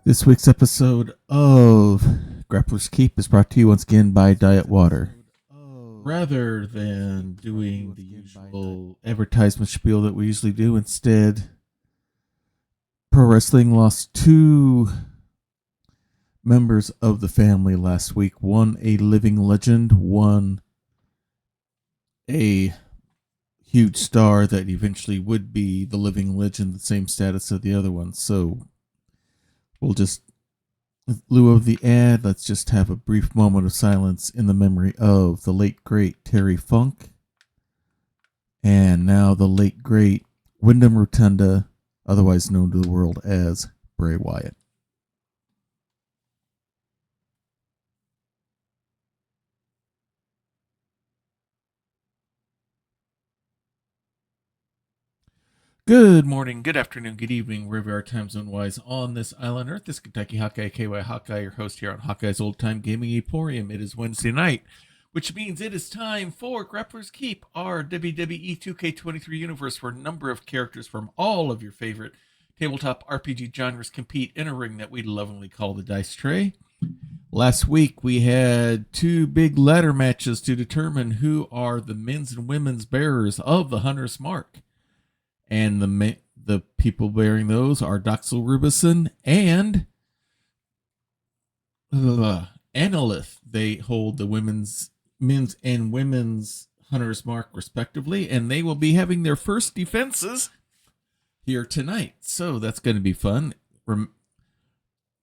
This week's episode of Grappler's Keep is brought to you once again by Diet Water. Rather than doing the usual advertisement spiel that we usually do, instead, Pro Wrestling lost two members of the family last week. One a living legend, one a huge star that eventually would be the living legend, the same status of the other one. So we'll just, in lieu of the ad, let's just have a brief moment of silence in the memory of the late, great Terry Funk, and now the late, great Wyndham Rotunda, otherwise known to the world as Bray Wyatt. Good morning, good afternoon, good evening, wherever you are time zone-wise on this island Earth. This is Kentucky Hawkeye, KY Hawkeye, your host here on Hawkeye's Old Time Gaming Emporium. It is Wednesday night, which means it is time for Grappler's Keep, our WWE 2K23 universe, where a number of characters from all of your favorite tabletop RPG genres compete in a ring that we lovingly call the Dice Tray. Last week, we had two big ladder matches to determine who are the men's and women's bearers of the Hunter's Mark. And the people bearing those are Doxel Rubicin and Anilith. They hold the men's and women's Hunter's Mark respectively, and they will be having their first defenses here tonight. So that's going to be fun. And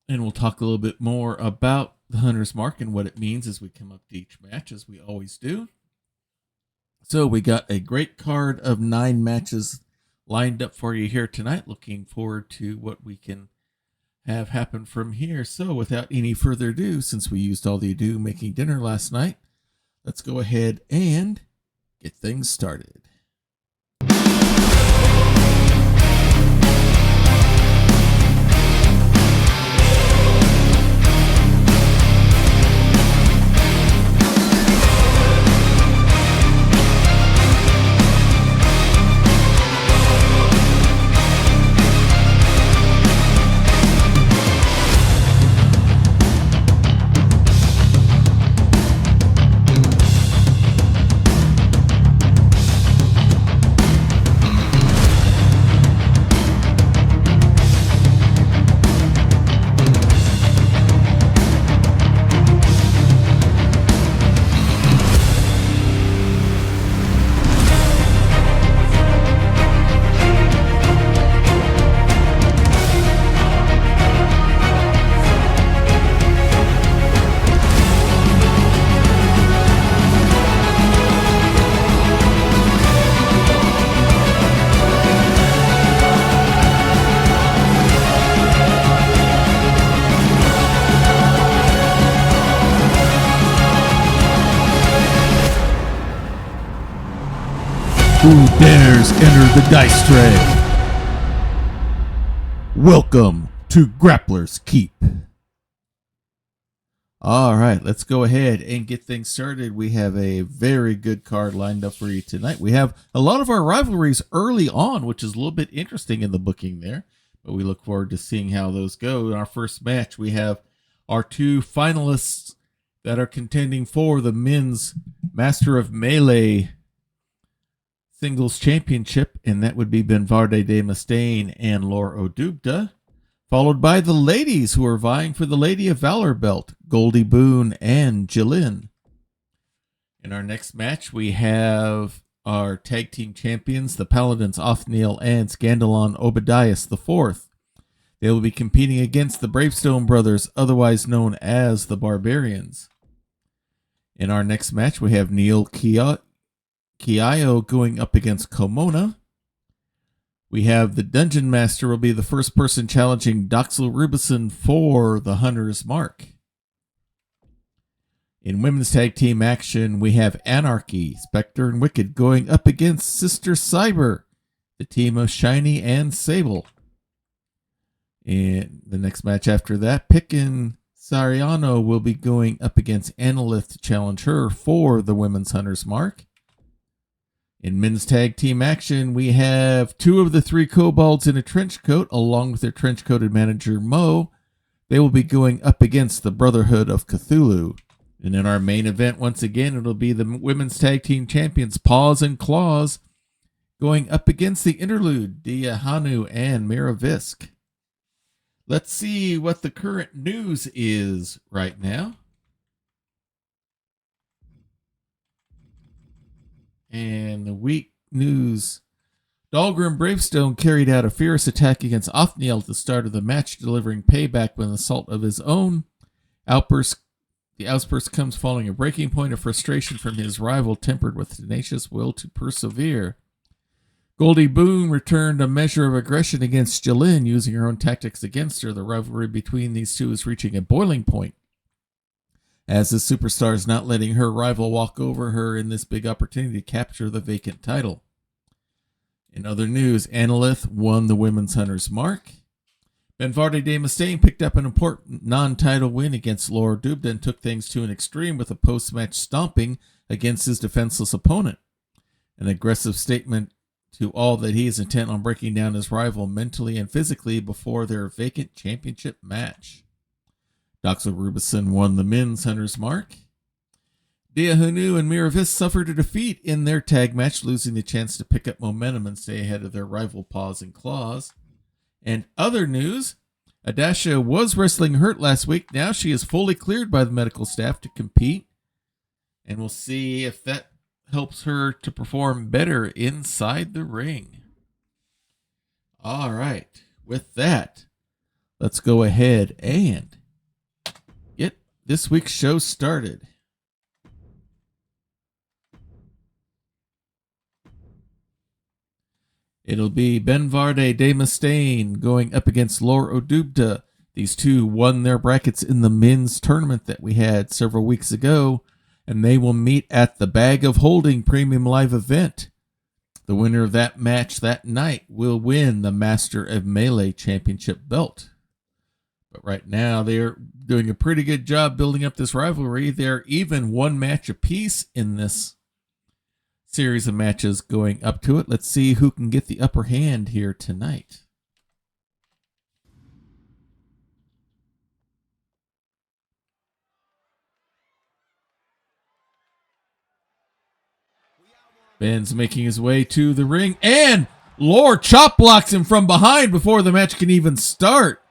we'll talk a little bit more about the Hunter's Mark and what it means as we come up to each match, as we always do. So we got a great card of 9 matches lined up for you here tonight. Looking forward to what we can have happen from here. So without any further ado, since we used all the ado making dinner last night, let's go ahead and get things started. Who dares enter the dice tray? Welcome to Grappler's Keep. All right, let's go ahead and get things started. We have a very good card lined up for you tonight. We have a lot of our rivalries early on, which is a little bit interesting in the booking there, but we look forward to seeing how those go. In our first match, we have our two finalists that are contending for the men's Master of Melee Singles Championship, and that would be Benvarde de Mustaine and Lor O'Dubda, followed by the ladies who are vying for the Lady of Valor belt, Goldie, Boone, and Jillyn. In our next match, we have our tag team champions, the Paladins Othniel and Scandalon Obadias IV. They will be competing against the Bravestone brothers, otherwise known as the Barbarians. In our next match, we have Nioll Keio going up against Komona. We have the Dungeon Master will be the first person challenging Doxel Rubicin for the Hunter's Mark. In women's tag team action, we have Anarchy, Spectre, and Wicked going up against Sister Cyber, the team of Shiny and Sable. In the next match after that, Pikin Sariano will be going up against Anilith to challenge her for the Women's Hunter's Mark. In men's tag team action, we have two of the three Kobolds in a trench coat, along with their trench-coated manager, Mo, They will be going up against the Brotherhood of Cthulhu. And in our main event, once again, it'll be the women's tag team champions, Paws and Claws, going up against the Interlude, Dia Hanu and Miravisk. Let's see what the current news is right now. And the week news. Dolgrim Bravestone carried out a fierce attack against Othniel at the start of the match, delivering payback with an assault of his own. The outburst comes following a breaking point of frustration from his rival, tempered with tenacious will to persevere. Goldie Boone returned a measure of aggression against Jillyn, using her own tactics against her. The rivalry between these two is reaching a boiling point, as the superstar is not letting her rival walk over her in this big opportunity to capture the vacant title. In other news, Anilith won the Women's Hunter's Mark. Benvarde de Mustaine picked up an important non-title win against Lor O'Dubda and took things to an extreme with a post-match stomping against his defenseless opponent. An aggressive statement to all that he is intent on breaking down his rival mentally and physically before their vacant championship match. Doxel Rubicin won the Men's Hunter's Mark. Dia Hanu and Miravisk suffered a defeat in their tag match, losing the chance to pick up momentum and stay ahead of their rival Paws and Claws. And other news, Adasha was wrestling hurt last week. Now she is fully cleared by the medical staff to compete. And we'll see if that helps her to perform better inside the ring. All right. With that, let's go ahead and get this week's show started. It'll be Benvarde de Mustaine going up against Lor O'Dubda. These two won their brackets in the men's tournament that we had several weeks ago, and they will meet at the Bag of Holding Premium Live event. The winner of that match that night will win the Master of Melee Championship belt. But right now, they're doing a pretty good job building up this rivalry. They're even one match apiece in this series of matches going up to it. Let's see who can get the upper hand here tonight. Ben's making his way to the ring, and Lor chop blocks him from behind before the match can even start.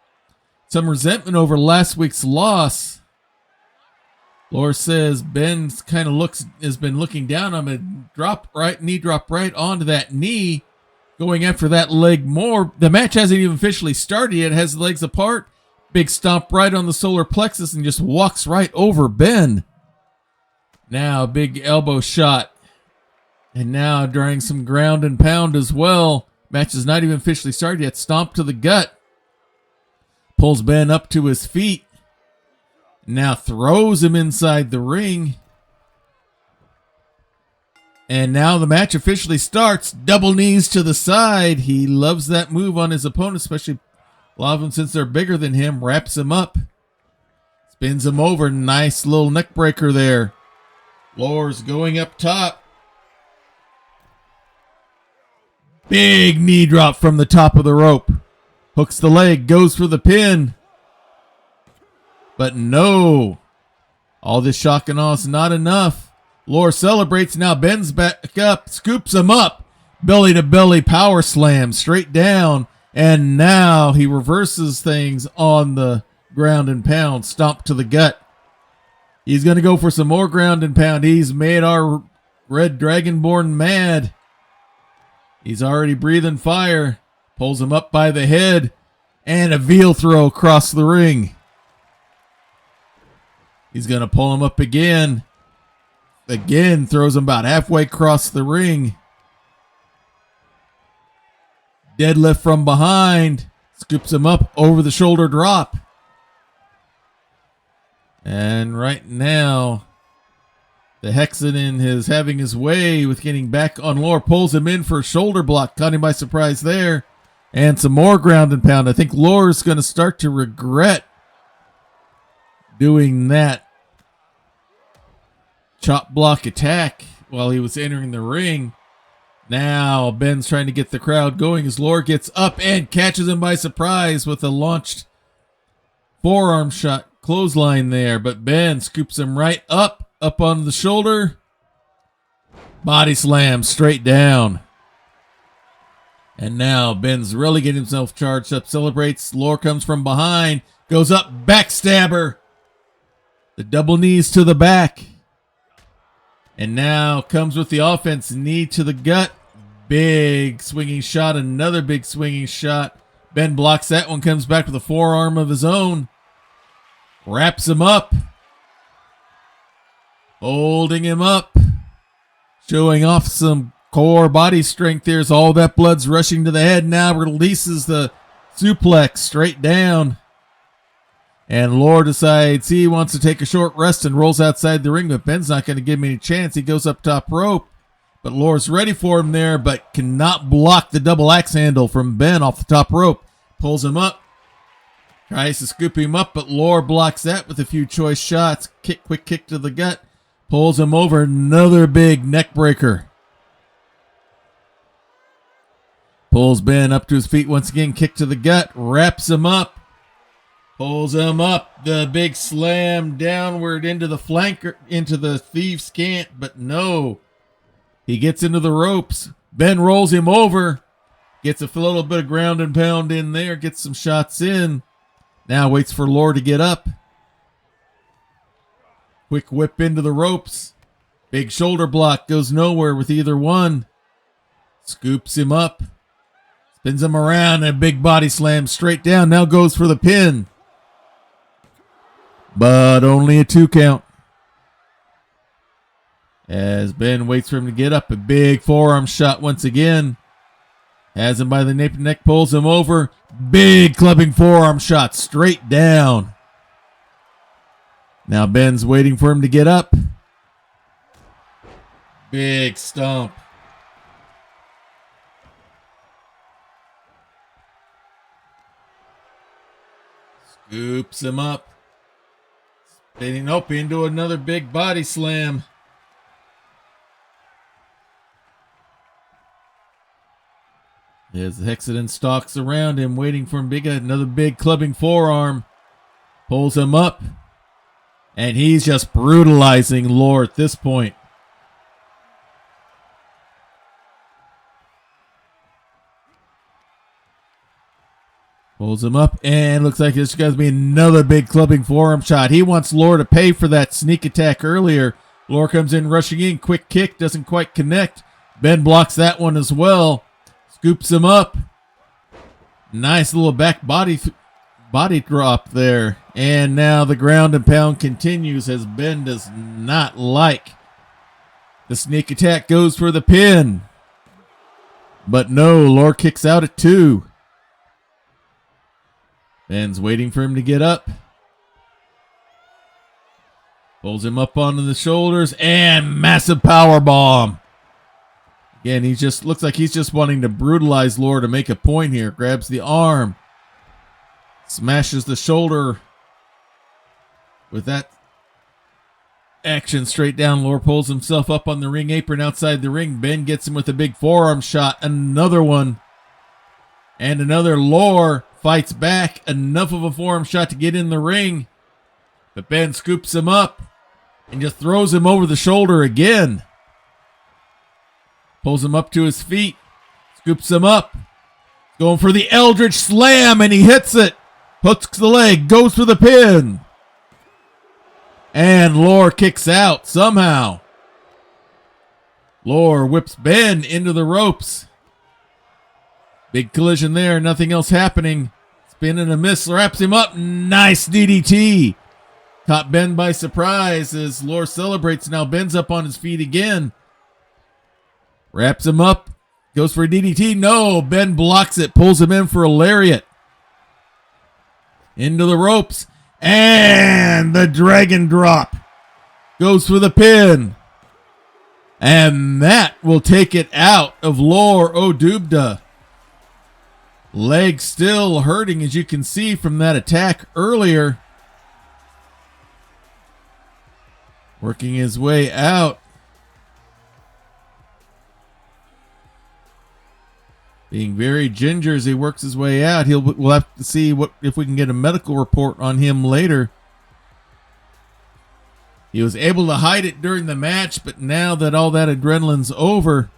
Some resentment over last week's loss. Lor says Ben has been looking down on him, knee drop right onto that knee, going after that leg more. The match hasn't even officially started yet. It has the legs apart. Big stomp right on the solar plexus and just walks right over Ben. Now big elbow shot. And now during some ground and pound as well. Match is not even officially started yet. Stomp to the gut. Pulls Ben up to his feet. Now throws him inside the ring. And now the match officially starts. Double knees to the side. He loves that move on his opponent, especially a lot of them since they're bigger than him. Wraps him up. Spins him over. Nice little neck breaker there. Lor's going up top. Big knee drop from the top of the rope. Hooks the leg. Goes for the pin. But no, all this shock and awe is not enough. Lor celebrates. Now Ben's back up, scoops him up. Belly to belly power slam straight down. And now he reverses things on the ground and pound. Stomp to the gut. He's going to go for some more ground and pound. He's made our Red Dragonborn mad. He's already breathing fire. Pulls him up by the head. And a veal throw across the ring. He's going to pull him up again. Again, throws him about halfway across the ring. Deadlift from behind. Scoops him up over the shoulder drop. And right now, the Hexanon is having his way with getting back on Lor. Pulls him in for a shoulder block. Caught him by surprise there. And some more ground and pound. I think Lor is going to start to regret doing that chop block attack while he was entering the ring. Now Ben's trying to get the crowd going as Lor gets up and catches him by surprise with a launched forearm shot, clothesline there, but Ben scoops him right up on the shoulder. Body slam straight down. And now Ben's really getting himself charged up, celebrates. Lor comes from behind, goes up, backstabber. The double knees to the back. And now comes with the offense, knee to the gut. Big swinging shot, another big swinging shot. Ben blocks that one, comes back with a forearm of his own. Wraps him up. Holding him up. Showing off some core body strength there as all that blood's rushing to the head. Now releases the suplex straight down. And Lor decides he wants to take a short rest and rolls outside the ring, but Ben's not going to give him any chance. He goes up top rope, but Lor's ready for him there, but cannot block the double axe handle from Ben off the top rope. Pulls him up, tries to scoop him up, but Lor blocks that with a few choice shots. Quick kick to the gut, pulls him over, another big neck breaker. Pulls Ben up to his feet once again, kick to the gut, wraps him up. Pulls him up, the big slam downward into the flanker, into the thieves' cant, but no. He gets into the ropes. Ben rolls him over, gets a little bit of ground and pound in there, gets some shots in. Now waits for Lor to get up. Quick whip into the ropes. Big shoulder block, goes nowhere with either one. Scoops him up. Spins him around, and a big body slam straight down. Now goes for the pin. But only a 2 count. As Ben waits for him to get up, a big forearm shot once again. Has him by the nape and neck, pulls him over. Big clubbing forearm shot straight down. Now Ben's waiting for him to get up. Big stomp. Scoops him up. Spinning up into another big body slam. As Hexadon stalks around him, waiting for him. Another big clubbing forearm. Pulls him up. And he's just brutalizing Lor at this point. Pulls him up, and looks like this guy's be another big clubbing forearm shot. He wants Lor to pay for that sneak attack earlier. Lor comes in, rushing in. Quick kick, doesn't quite connect. Ben blocks that one as well. Scoops him up. Nice little back body drop there. And now the ground and pound continues as Ben does not like the sneak attack. Goes for the pin. But no, Lor kicks out at 2. Ben's waiting for him to get up. Pulls him up onto the shoulders and massive power bomb. Again, he just looks like he's just wanting to brutalize Lor to make a point here. Grabs the arm. Smashes the shoulder. With that action straight down, Lor pulls himself up on the ring apron outside the ring. Ben gets him with a big forearm shot. Another one. And another. Lor fights back. Enough of a forearm shot to get in the ring. But Ben scoops him up and just throws him over the shoulder again. Pulls him up to his feet. Scoops him up. Going for the Eldritch Slam, and he hits it. Hooks the leg. Goes for the pin. And Lor kicks out somehow. Lor whips Ben into the ropes. Big collision there. Nothing else happening. Spin and a miss. Wraps him up. Nice DDT. Caught Ben by surprise as Lor celebrates. Now Ben's up on his feet again. Wraps him up. Goes for a DDT. No, Ben blocks it. Pulls him in for a lariat. Into the ropes. And the dragon drop. Goes for the pin. And that will take it out of Lor O'Dubda. Leg still hurting, as you can see from that attack earlier. Working his way out. Being very ginger as he works his way out. We'll have to see if we can get a medical report on him later. He was able to hide it during the match, but now that all that adrenaline's over,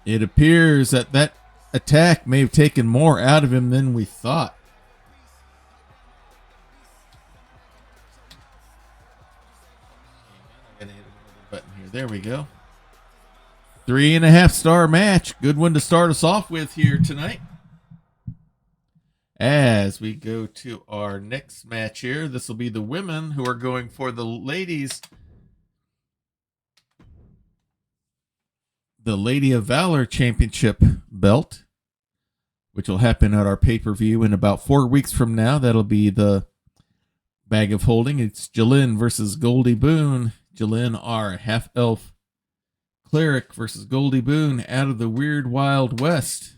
it appears that attack may have taken more out of him than we thought. I'm gonna hit another button here. There we go. 3.5 star match. Good one to start us off with here tonight. As we go to our next match here, this will be the women who are going for the ladies. The Lady of Valor Championship belt, which will happen at our pay-per-view in about 4 weeks from now. That'll be the bag of holding. It's Jillyn versus Goldie Boone. Jillyn, our half-elf cleric, versus Goldie Boone out of the Weird Wild West.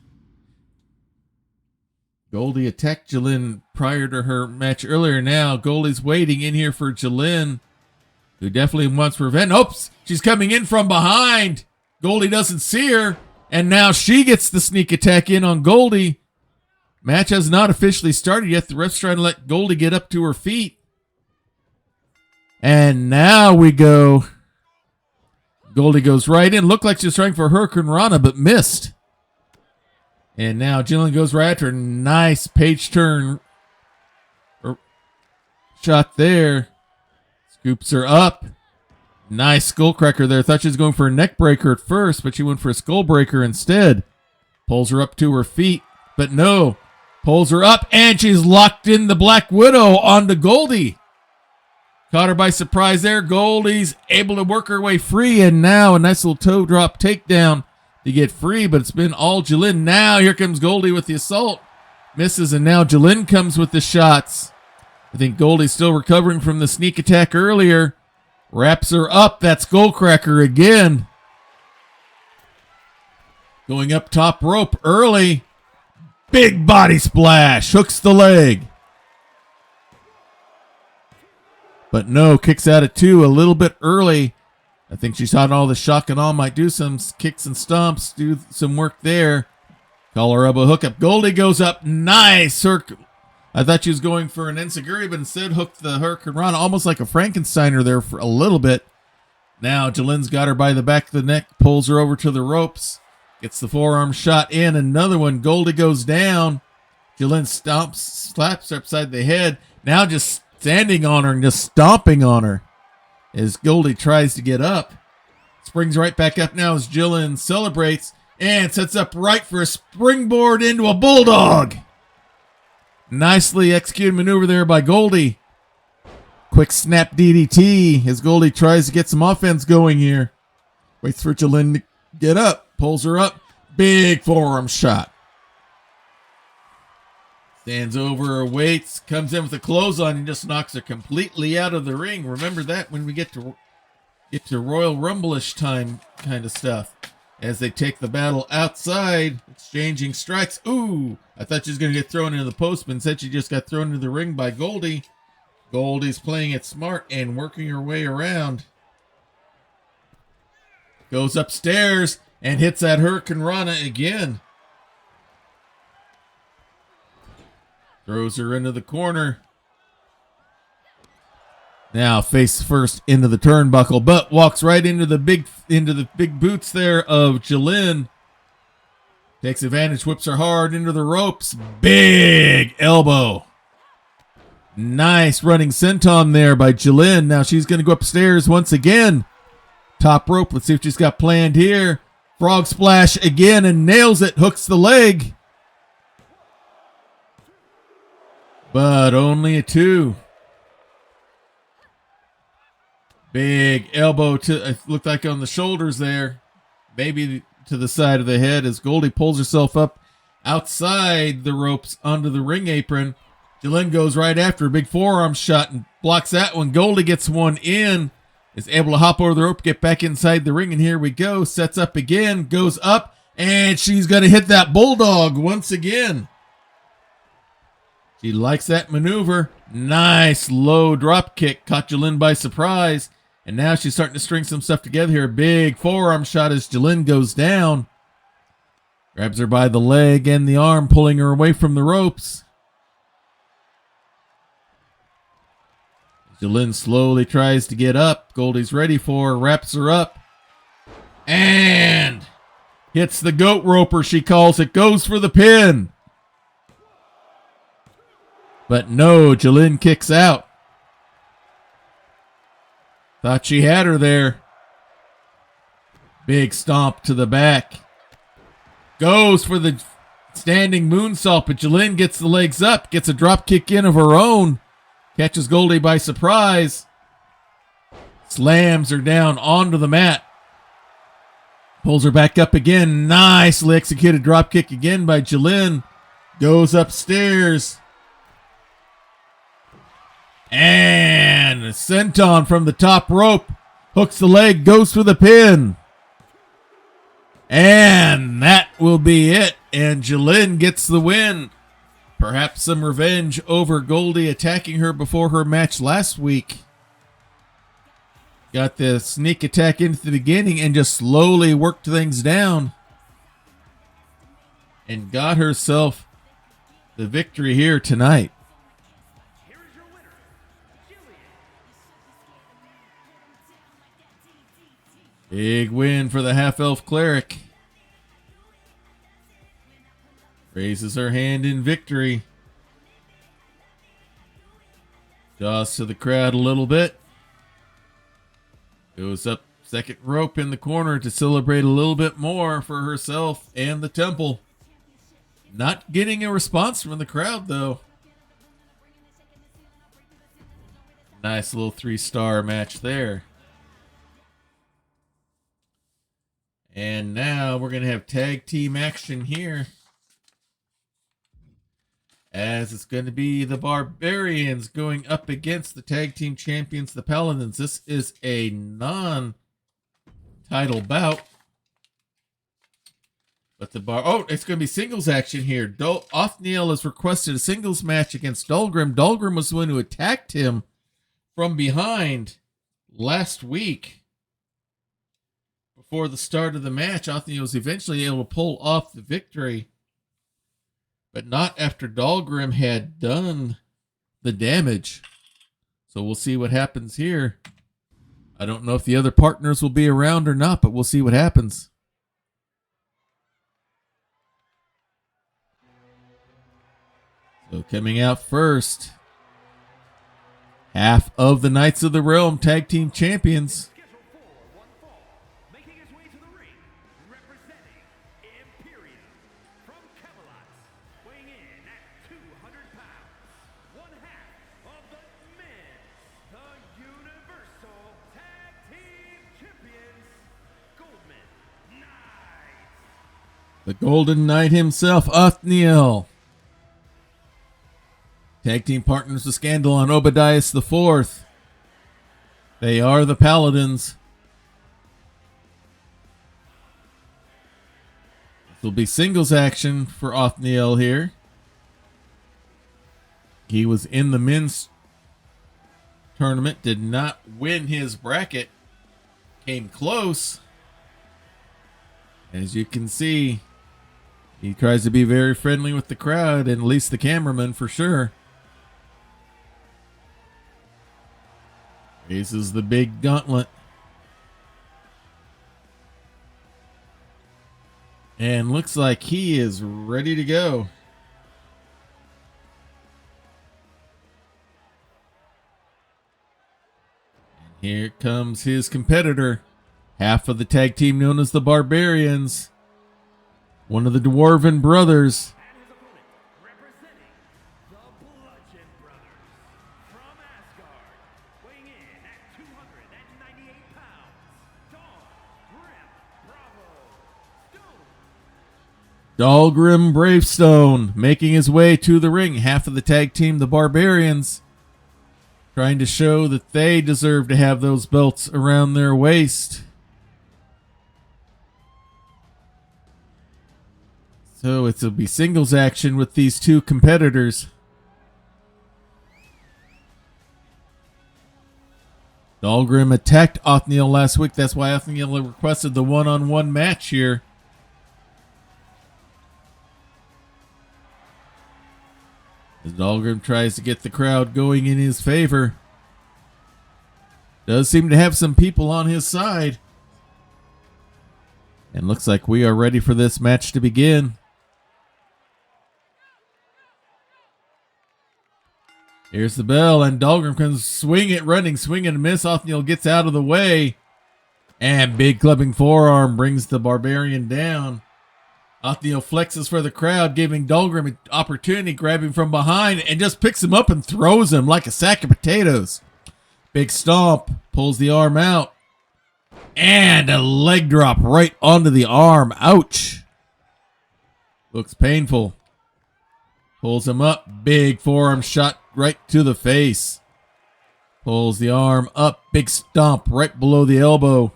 Goldie attacked Jillyn prior to her match earlier. Now Goldie's waiting in here for Jillyn, who definitely wants revenge. Oops, she's coming in from behind. Goldie doesn't see her, and now she gets the sneak attack in on Goldie. Match has not officially started yet. The ref's trying to let Goldie get up to her feet. And now we go. Goldie goes right in. Looked like she was trying for Hurricane Rana, but missed. And now Jillyn goes right after her. Nice page turn shot there. Scoops her up. Nice skullcracker there. Thought she was going for a neck breaker at first, but she went for a skull breaker instead. Pulls her up to her feet, but no. Pulls her up, and she's locked in the Black Widow onto Goldie. Caught her by surprise there. Goldie's able to work her way free, and now a nice little toe drop takedown to get free, but it's been all Jillyn. Now here comes Goldie with the assault. Misses, and now Jillyn comes with the shots. I think Goldie's still recovering from the sneak attack earlier. Wraps her up. That's Skullcracker again. Going up top rope early. Big body splash. Hooks the leg. But no, kicks out at 2 a little bit early. I think she saw all the shock and all. Might do some kicks and stomps. Do some work there. Collar elbow hookup. Goldie goes up. Nice. I thought she was going for an enziguri, but instead hooked the Hurricane Rana, almost like a Frankensteiner there for a little bit. Now Jillyn's got her by the back of the neck, pulls her over to the ropes, gets the forearm shot in, another one. Goldie goes down. Jillyn slaps her upside the head. Now just standing on her and just stomping on her as Goldie tries to get up. Springs right back up now as Jillyn celebrates and sets up right for a springboard into a bulldog. Nicely executed maneuver there by Goldie. Quick snap DDT as Goldie tries to get some offense going here. Waits for Jillyn to get up. Pulls her up. Big forearm shot. Stands over her, waits, comes in with a clothesline and just knocks her completely out of the ring. Remember that when we get to Royal Rumble-ish time kind of stuff. As they take the battle outside, exchanging strikes. Ooh, I thought she was going to get thrown into the post, but instead she just got thrown into the ring by Goldie. Goldie's playing it smart and working her way around. Goes upstairs and hits that Hurricane Rana again. Throws her into the corner. Now face first into the turnbuckle, but walks right into the big boots there of Jillyn. Takes advantage, whips her hard into the ropes. Big elbow. Nice running senton there by Jillyn. Now she's going to go upstairs once again. Top rope. Let's see what she's got planned here. Frog splash again and nails it. Hooks the leg. But only a 2. Big elbow to, it looked like on the shoulders there. Maybe to the side of the head as Goldie pulls herself up outside the ropes onto the ring apron. Jillyn goes right after a big forearm shot and blocks that one. Goldie gets one in, is able to hop over the rope, get back inside the ring, and here we go. Sets up again, goes up, and she's going to hit that bulldog once again. She likes that maneuver. Nice low drop kick. Caught Jillyn by surprise. And now she's starting to string some stuff together here. Big forearm shot as Jillyn goes down. Grabs her by the leg and the arm, pulling her away from the ropes. Jillyn slowly tries to get up. Goldie's ready for her, wraps her up. And hits the goat roper, she calls it. Goes for the pin. But no, Jillyn kicks out. Thought she had her there. Big stomp to the back. Goes for the standing moonsault, but Jillyn gets the legs up. Gets a drop kick in of her own. Catches Goldie by surprise. Slams her down onto the mat. Pulls her back up again. Nicely executed drop kick again by Jillyn. Goes upstairs. And a senton from the top rope. Hooks the leg. Goes for the pin. And that will be it. And Jillyn gets the win. Perhaps some revenge over Goldie attacking her before her match last week. Got the sneak attack into the beginning and just slowly worked things down. And got herself the victory here tonight. Big win for the half-elf cleric. Raises her hand in victory. Jaws to the crowd a little bit. Goes up second rope in the corner to celebrate a little bit more for herself and the temple. Not getting a response from the crowd, though. Nice little 3-star match there. And now we're going to have tag team action here. As it's going to be the Barbarians going up against the tag team champions, the Paladins. This is a non-title bout. But it's going to be singles action here. Othniel has requested a singles match against Dolgrim. Dolgrim was the one who attacked him from behind last week. Before the start of the match, Othniel was eventually able to pull off the victory. But not after Dolgrim had done the damage. So we'll see what happens here. I don't know if the other partners will be around or not, but we'll see what happens. So coming out first, half of the Knights of the Realm Tag Team Champions. The Golden Knight himself, Othniel. Tag team partners with Scandal on Obadias IV. They are the Paladins. This will be singles action for Othniel here. He was in the men's tournament, did not win his bracket. Came close. As you can see, he tries to be very friendly with the crowd, and at least the cameraman for sure. Raises the big gauntlet. And looks like he is ready to go. And here comes his competitor. Half of the tag team known as the Barbarians. One of the Dwarven brothers. Dolgrim Bravestone making his way to the ring. Half of the tag team, the Barbarians, trying to show that they deserve to have those belts around their waist. So it'll be singles action with these two competitors. Dolgrim attacked Othniel last week. That's why Othniel requested the one-on-one match here. As Dolgrim tries to get the crowd going in his favor. Does seem to have some people on his side. And looks like we are ready for this match to begin. Here's the bell, and Dolgrim comes swing it, running, swing and miss. Othniel gets out of the way. And big clubbing forearm brings the Barbarian down. Othniel flexes for the crowd, giving Dolgrim an opportunity, grabbing from behind, and just picks him up and throws him like a sack of potatoes. Big stomp, pulls the arm out. And a leg drop right onto the arm. Ouch. Looks painful. Pulls him up. Big forearm shot right to the face. Pulls the arm up. Big stomp right below the elbow.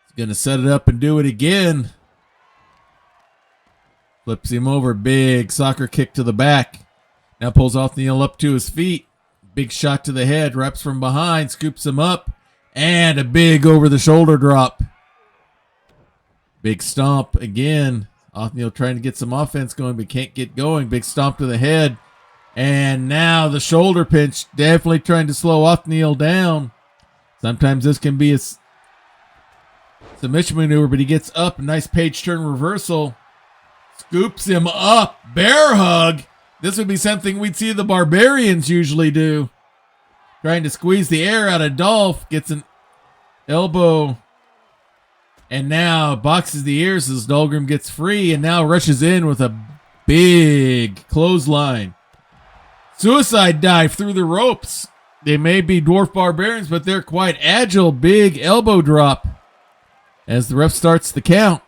He's going to set it up and do it again. Flips him over. Big soccer kick to the back. Now pulls Othniel up to his feet. Big shot to the head. Wraps from behind. Scoops him up. And a big over-the-shoulder drop. Big stomp again. Othniel trying to get some offense going, but can't get going. Big stomp to the head. And now the shoulder pinch. Definitely trying to slow Othniel down. Sometimes this can be a submission maneuver, but he gets up. A nice page turn reversal. Scoops him up. Bear hug. This would be something we'd see the Barbarians usually do. Trying to squeeze the air out of Dolph. Gets an elbow. And now boxes the ears as Dolgrim gets free. And now rushes in with a big clothesline. Suicide dive through the ropes. They may be dwarf barbarians, but they're quite agile. Big elbow drop. As the ref starts the count.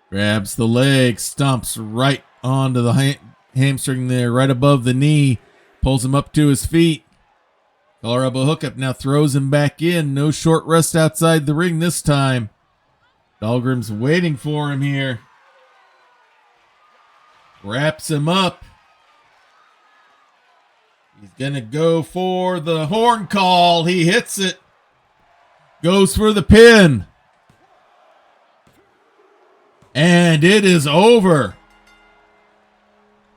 Grabs the leg. Stomps right onto the hamstring there, right above the knee. Pulls him up to his feet. Collar elbow hookup, now throws him back in. No short rest outside the ring this time. Dolgrim's waiting for him here. Wraps him up. He's going to go for the horn call. He hits it. Goes for the pin. And it is over.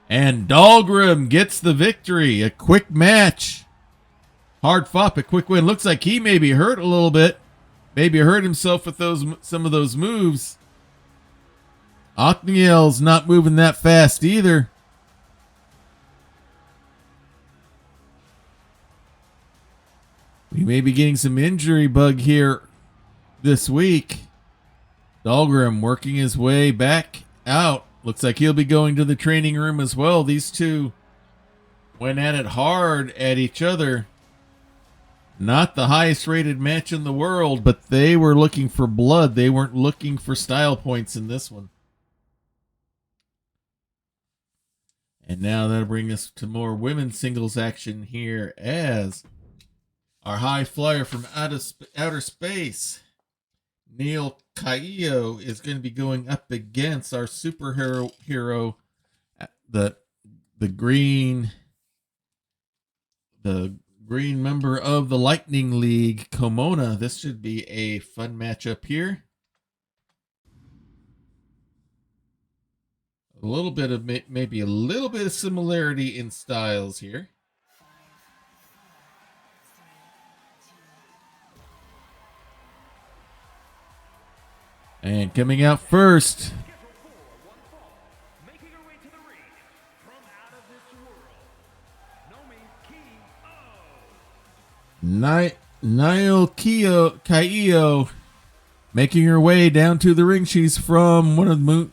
And Dolgrim gets the victory. A quick match. Hard fought, but quick win. Looks like he maybe hurt a little bit. Maybe hurt himself with some of those moves. Othniel's not moving that fast either. We may be getting some injury bug here this week. Dolgrim working his way back out. Looks like he'll be going to the training room as well. These two went at it hard at each other. Not the highest rated match in the world, but they were looking for blood. They weren't looking for style points in this one. And now that'll bring us to more women's singles action here as our high flyer from outer space, Nioll Keio, is going to be going up against our superhero, the green member of the Lightning League, Komona. This should be a fun matchup here. A little bit of maybe a little bit of similarity in styles here. And coming out first, Nioll Keio, making her way down to the ring. She's from one of the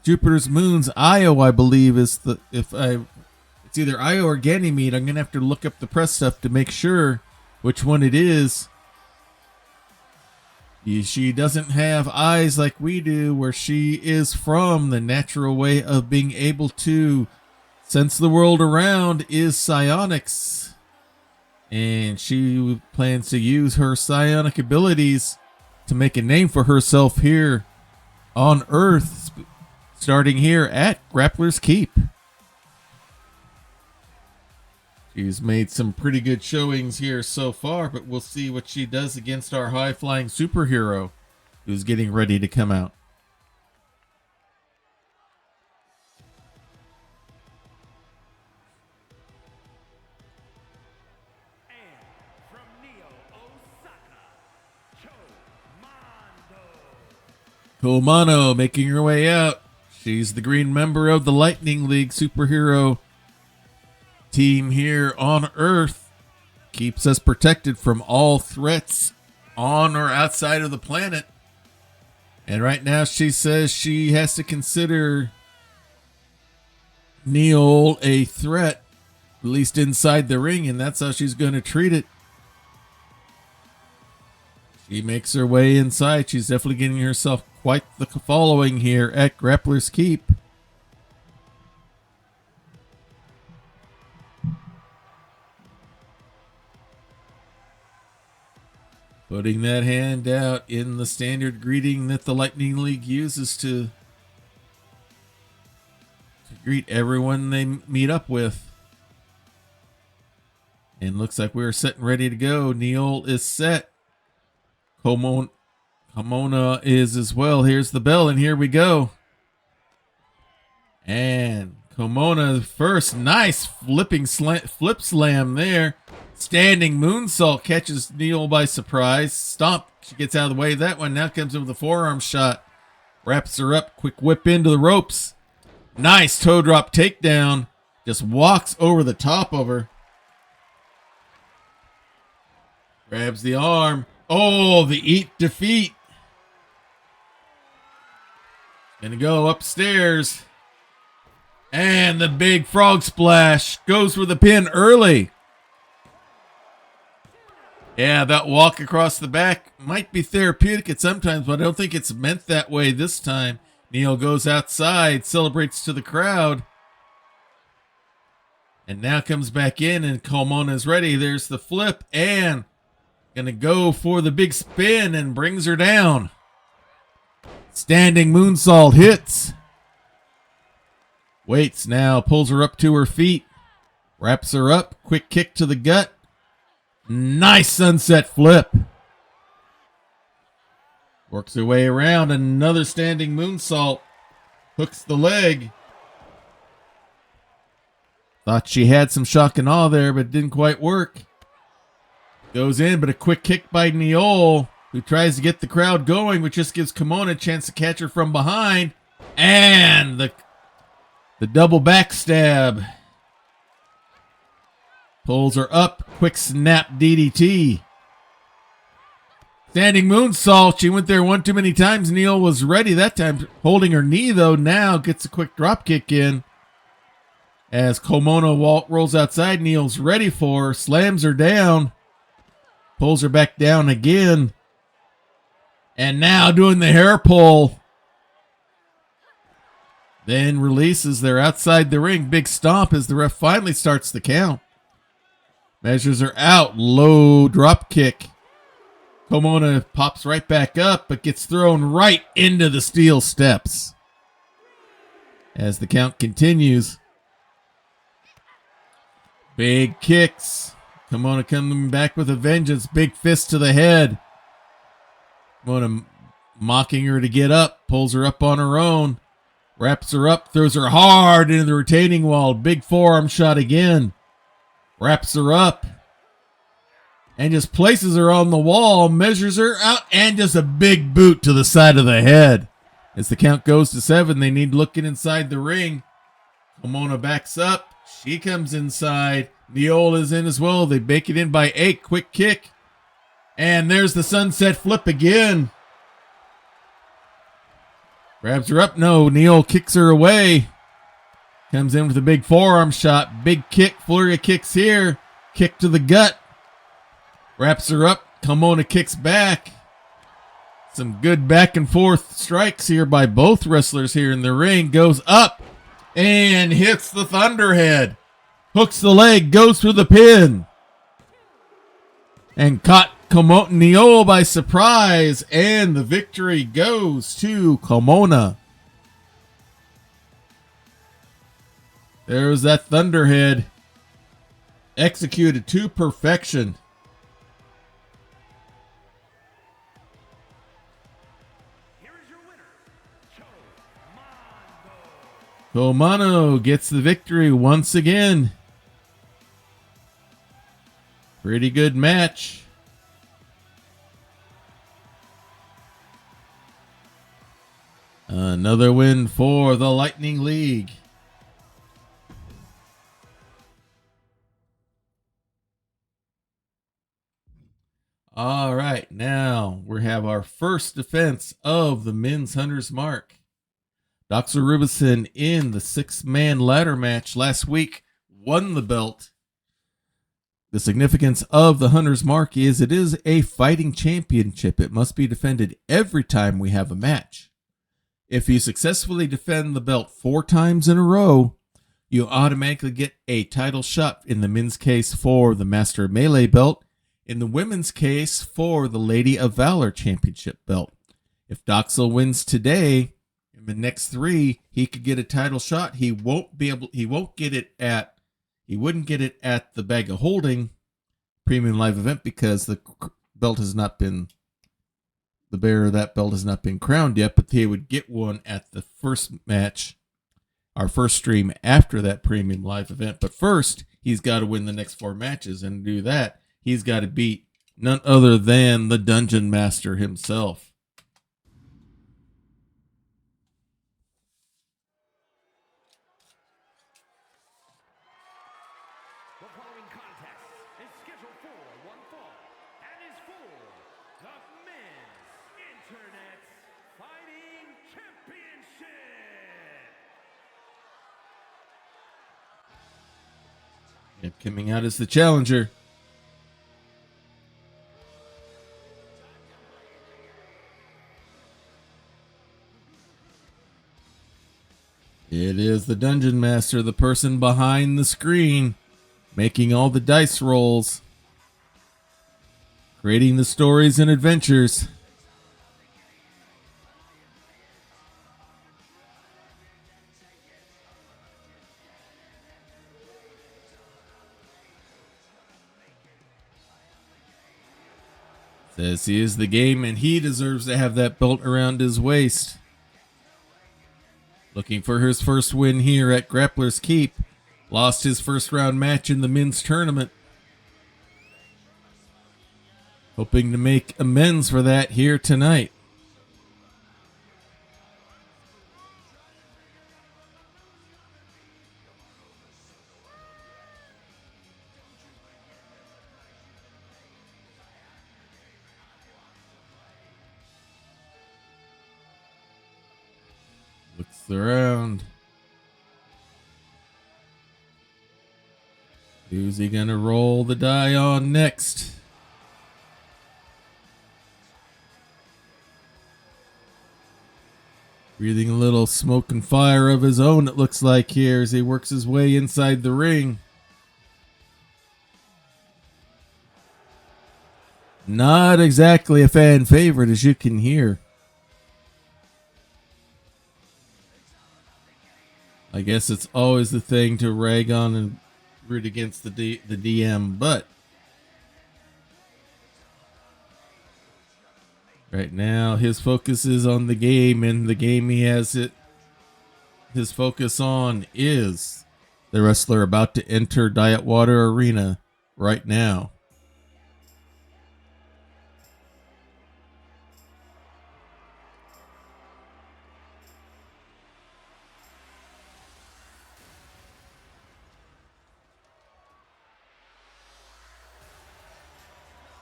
Jupiter's moons. Io, I believe, is it's either Io or Ganymede. I'm gonna have to look up the press stuff to make sure which one it is. She doesn't have eyes like we do, where she is from. The natural way of being able to sense the world around is psionics. And she plans to use her psionic abilities to make a name for herself here on Earth, starting here at Grappler's Keep. She's made some pretty good showings here so far, but we'll see what she does against our high-flying superhero who's getting ready to come out. Komona making her way out. She's the green member of the Lightning League superhero team here on Earth. Keeps us protected from all threats on or outside of the planet. And right now she says she has to consider Nioll a threat, at least inside the ring, and that's how she's going to treat it. She makes her way inside. She's definitely getting herself quite the following here at Grappler's Keep. Putting that hand out in the standard greeting that the Lightning League uses to greet everyone they meet up with. And looks like we're set and ready to go. Nioll is set. Komona is as well. Here's the bell, and here we go. And Komona first. Nice flip slam there. Standing moonsault catches Nioll by surprise. Stomp. She gets out of the way of that one. Now comes in with a forearm shot. Wraps her up. Quick whip into the ropes. Nice toe drop takedown. Just walks over the top of her. Grabs the arm. Oh, the eat defeat. Gonna go upstairs. And the big frog splash goes for the pin early. Yeah, that walk across the back might be therapeutic at sometimes, but I don't think it's meant that way this time. Nioll goes outside, celebrates to the crowd. And now comes back in, and Komona is ready. There's the flip, and gonna go for the big spin and brings her down. Standing moonsault hits. Waits now, pulls her up to her feet. Wraps her up, quick kick to the gut. Nice sunset flip. Works her way around, another standing moonsault. Hooks the leg. Thought she had some shock and awe there, but it didn't quite work. Goes in, but a quick kick by Nioll, who tries to get the crowd going, which just gives Komona a chance to catch her from behind. And the double backstab. Pulls her up. Quick snap DDT. Standing moonsault. She went there one too many times. Nioll was ready that time. Holding her knee, though, now gets a quick drop kick in. As Komona rolls outside, Nioll's ready for her. Slams her down. Pulls her back down again. And now doing the hair pull. Then releases. They're outside the ring. Big stomp as the ref finally starts the count. Measures her out. Low drop kick. Komona pops right back up, but gets thrown right into the steel steps. As the count continues. Big kicks. Komona coming back with a vengeance. Big fist to the head. Komona mocking her to get up. Pulls her up on her own. Wraps her up. Throws her hard into the retaining wall. Big forearm shot again. Wraps her up. And just places her on the wall. Measures her out. And just a big boot to the side of the head. As the count goes to 7, they need looking inside the ring. Komona backs up. She comes inside. Nioll is in as well. They bake it in by 8. Quick kick. And there's the sunset flip again. Grabs her up. No, Nioll kicks her away. Comes in with a big forearm shot. Big kick. Flurry of kicks here. Kick to the gut. Wraps her up. Komona kicks back. Some good back and forth strikes here by both wrestlers here in the ring. Goes up and hits the thunderhead. Hooks the leg. Goes for the pin. And caught Nioll by surprise. And the victory goes to Komona. There's that thunderhead. Executed to perfection. Here is your winner, Komona gets the victory once again. Pretty good match. Another win for the Lightning League. All right, now we have our first defense of the Men's Hunter's Mark. Doxel Rubicin in the 6-man ladder match last week won the belt. The significance of the Hunter's Mark is it is a fighting championship. It must be defended every time we have a match. If you successfully defend the belt 4 times in a row, you automatically get a title shot, in the men's case for the Master of Melee belt, in the women's case for the Lady of Valor championship belt. If Doxel wins today, in the next 3, he could get a title shot. He wouldn't get it at the Bag of Holding premium live event because the belt has not been, the bearer of that belt has not been crowned yet, but they would get one at the first match, our first stream after that premium live event. But first, he's got to win the next 4 matches, and to do that, he's got to beat none other than the Dungeon Master himself. The following contest is scheduled for one fall and is for the Men's Internet Fighting Championship. Yep, coming out as the challenger. It is the Dungeon Master, the person behind the screen, making all the dice rolls, creating the stories and adventures. Says he is the game and he deserves to have that belt around his waist. Looking for his first win here at Grappler's Keep. Lost his first round match in the men's tournament. Hoping to make amends for that here tonight. Looks around. Who's he gonna roll the die on next? Breathing a little smoke and fire of his own, it looks like here, as he works his way inside the ring. Not exactly a fan favorite, as you can hear. I guess it's always the thing to rag on and root against the DM, but right now his focus is on the game, and the game he has his focus on is the wrestler about to enter Diet Water Arena right now.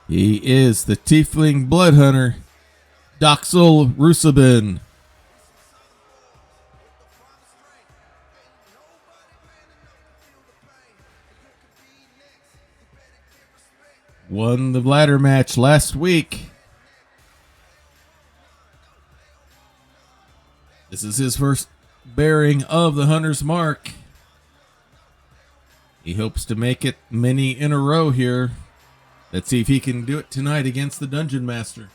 He is the Tiefling Blood Hunter, Doxel Rubicin. Won the ladder match last week. This is his first bearing of the Hunter's Mark. He hopes to make it many in a row here. Let's see if he can do it tonight against the Dungeon Master.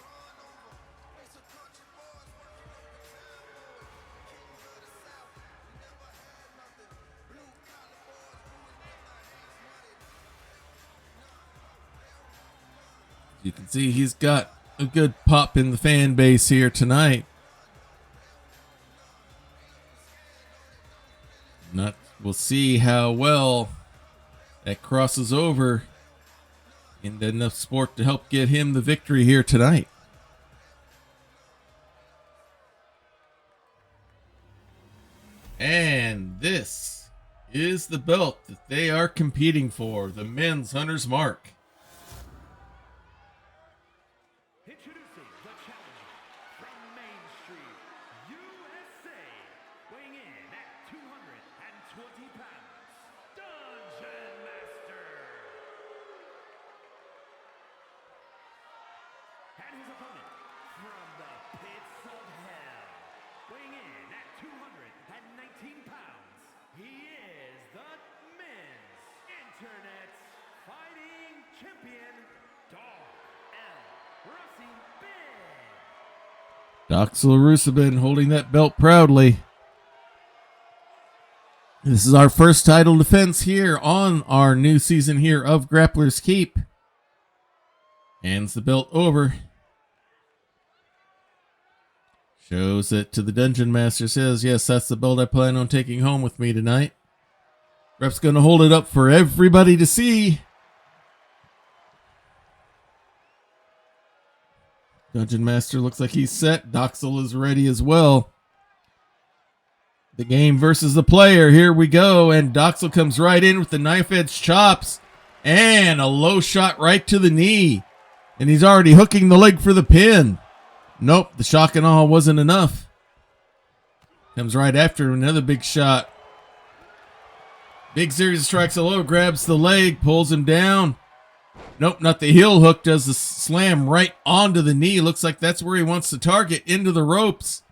can see he's got a good pop in the fan base here tonight. We'll see how well that crosses over into enough sport to help get him the victory here tonight. And this is the belt that they are competing for, the Men's Hunter's Mark. Introducing the challenger from Main Street, USA, weighing in at 220 pounds, Dungeon Master. And his opponent from the pits of hell, weighing in at 219 pounds, he is the Men's Internet Fighting Champion, Doxel Rubicin holding that belt proudly. This is our first title defense here on our new season here of Grappler's Keep. Hands the belt over. Shows it to the Dungeon Master, says, yes, that's the belt I plan on taking home with me tonight. Rep's going to hold it up for everybody to see. Dungeon Master looks like he's set. Doxel is ready as well. The game versus the player. Here we go. And Doxel comes right in with the knife edge chops. And a low shot right to the knee. And he's already hooking the leg for the pin. Nope, the shock and awe wasn't enough. Comes right after another big shot. Big series of strikes low, grabs the leg, pulls him down. Nope, not the heel hook, does the slam right onto the knee. Looks like that's where he wants to target, into the ropes.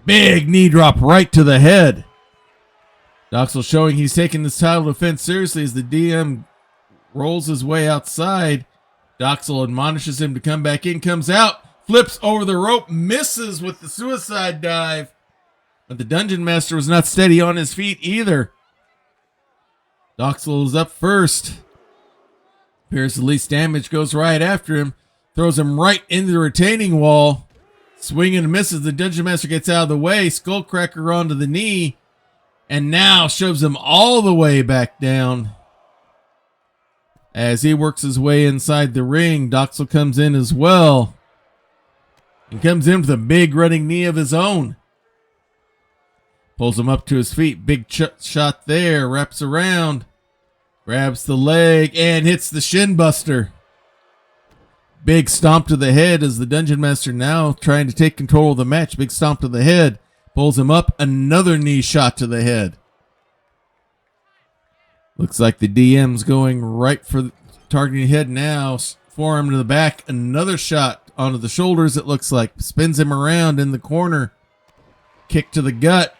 Big knee drop right to the head. Doxel showing he's taking this title defense seriously as the DM rolls his way outside. Doxel admonishes him to come back in, comes out, flips over the rope, misses with the suicide dive. But the Dungeon Master was not steady on his feet either. Doxel is up first. Appears the least damage, goes right after him, throws him right into the retaining wall. Swinging and misses, the Dungeon Master gets out of the way, Skullcracker onto the knee, and now shoves him all the way back down. As he works his way inside the ring, Doxel comes in as well. And comes in with a big running knee of his own. Pulls him up to his feet, big shot there, wraps around. Grabs the leg and hits the shin buster. Big stomp to the head as the Dungeon Master now trying to take control of the match. Big stomp to the head. Pulls him up. Another knee shot to the head. Looks like the DM's going right for targeting the head now. Forearm to the back. Another shot onto the shoulders, it looks like. Spins him around in the corner. Kick to the gut.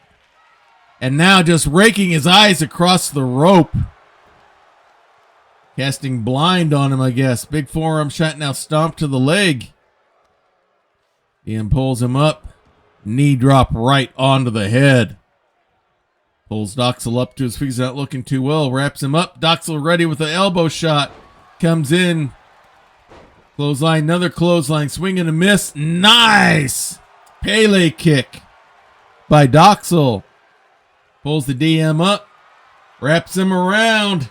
And now just raking his eyes across the rope. Casting blind on him, I guess. Big forearm shot now, stomp to the leg. Ian pulls him up. Knee drop right onto the head. Pulls Doxel up to his feet. He's not looking too well. Wraps him up. Doxel ready with the elbow shot. Comes in. Clothesline, another clothesline. Swing and a miss. Nice! Pele kick by Doxel. Pulls the DM up. Wraps him around.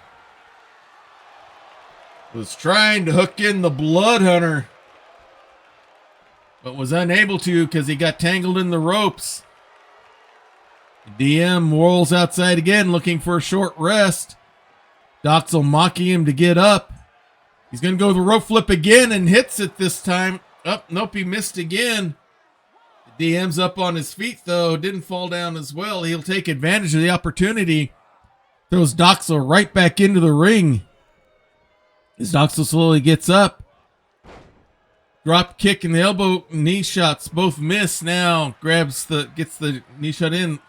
Was trying to hook in the Blood Hunter, but was unable to because he got tangled in the ropes. The DM whirls outside again, looking for a short rest. Doxel mocking him to get up. He's going to go the rope flip again and hits it this time. Oh, nope, he missed again. The DM's up on his feet, though. Didn't fall down as well. He'll take advantage of the opportunity. Throws Doxel right back into the ring. As Doxel slowly gets up. Drop kick and the elbow knee shots both miss now. Gets the knee shot in.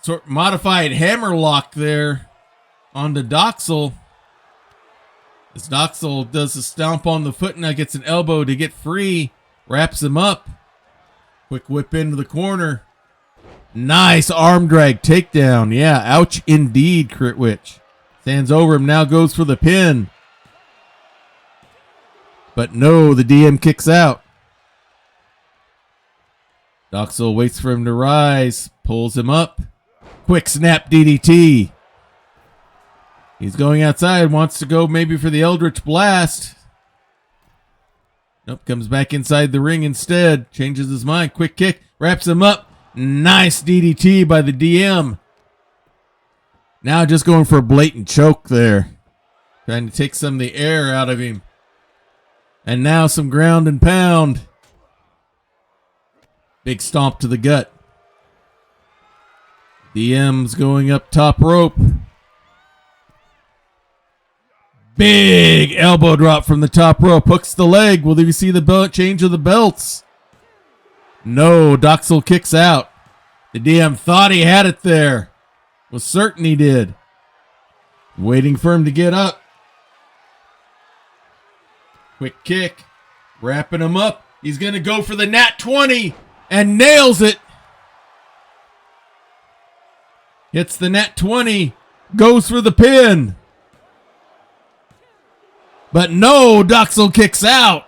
Sort of modified hammerlock there onto Doxel. As Doxel does a stomp on the foot and now gets an elbow to get free. Wraps him up. Quick whip into the corner. Nice arm drag takedown. Yeah, ouch indeed, Crit Witch. Stands over him, now goes for the pin. But no, the DM kicks out. Doxel waits for him to rise, pulls him up. Quick snap DDT. He's going outside, wants to go maybe for the Eldritch Blast. Nope, comes back inside the ring instead. Changes his mind. Quick kick, wraps him up. Nice DDT by the DM. Now just going for a blatant choke there. Trying to take some of the air out of him. And now some ground and pound. Big stomp to the gut. DM's going up top rope. Big elbow drop from the top rope. Hooks the leg. Will we see the belt change of the belts? No, Doxel kicks out. The DM thought he had it there. Was certain he did. Waiting for him to get up. Quick kick. Wrapping him up. He's going to go for the nat 20 and nails it. Hits the nat 20. Goes for the pin. But no, Doxel kicks out.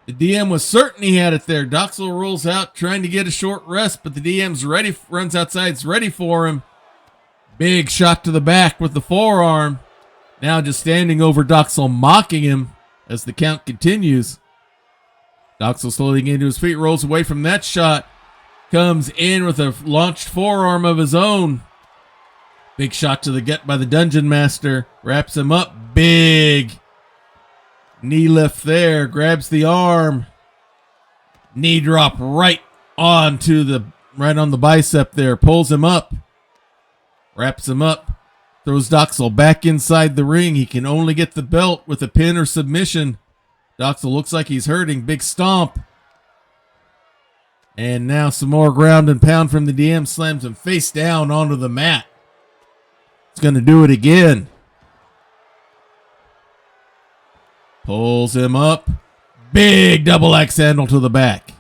The DM was certain he had it there. Doxel rolls out trying to get a short rest, but the DM's ready, runs outside, it's ready for him. Big shot to the back with the forearm. Now just standing over Doxel, mocking him as the count continues. Doxel slowly getting to his feet, rolls away from that shot. Comes in with a launched forearm of his own. Big shot to the gut by the Dungeon Master. Wraps him up. Big knee lift there. Grabs the arm. Knee drop right on the bicep there. Pulls him up. Wraps him up. Throws Doxel back inside the ring. He can only get the belt with a pin or submission. Doxel looks like he's hurting. Big stomp. And now some more ground and pound from the DM. Slams him face down onto the mat. He's going to do it again. Pulls him up. Big double axe handle to the back.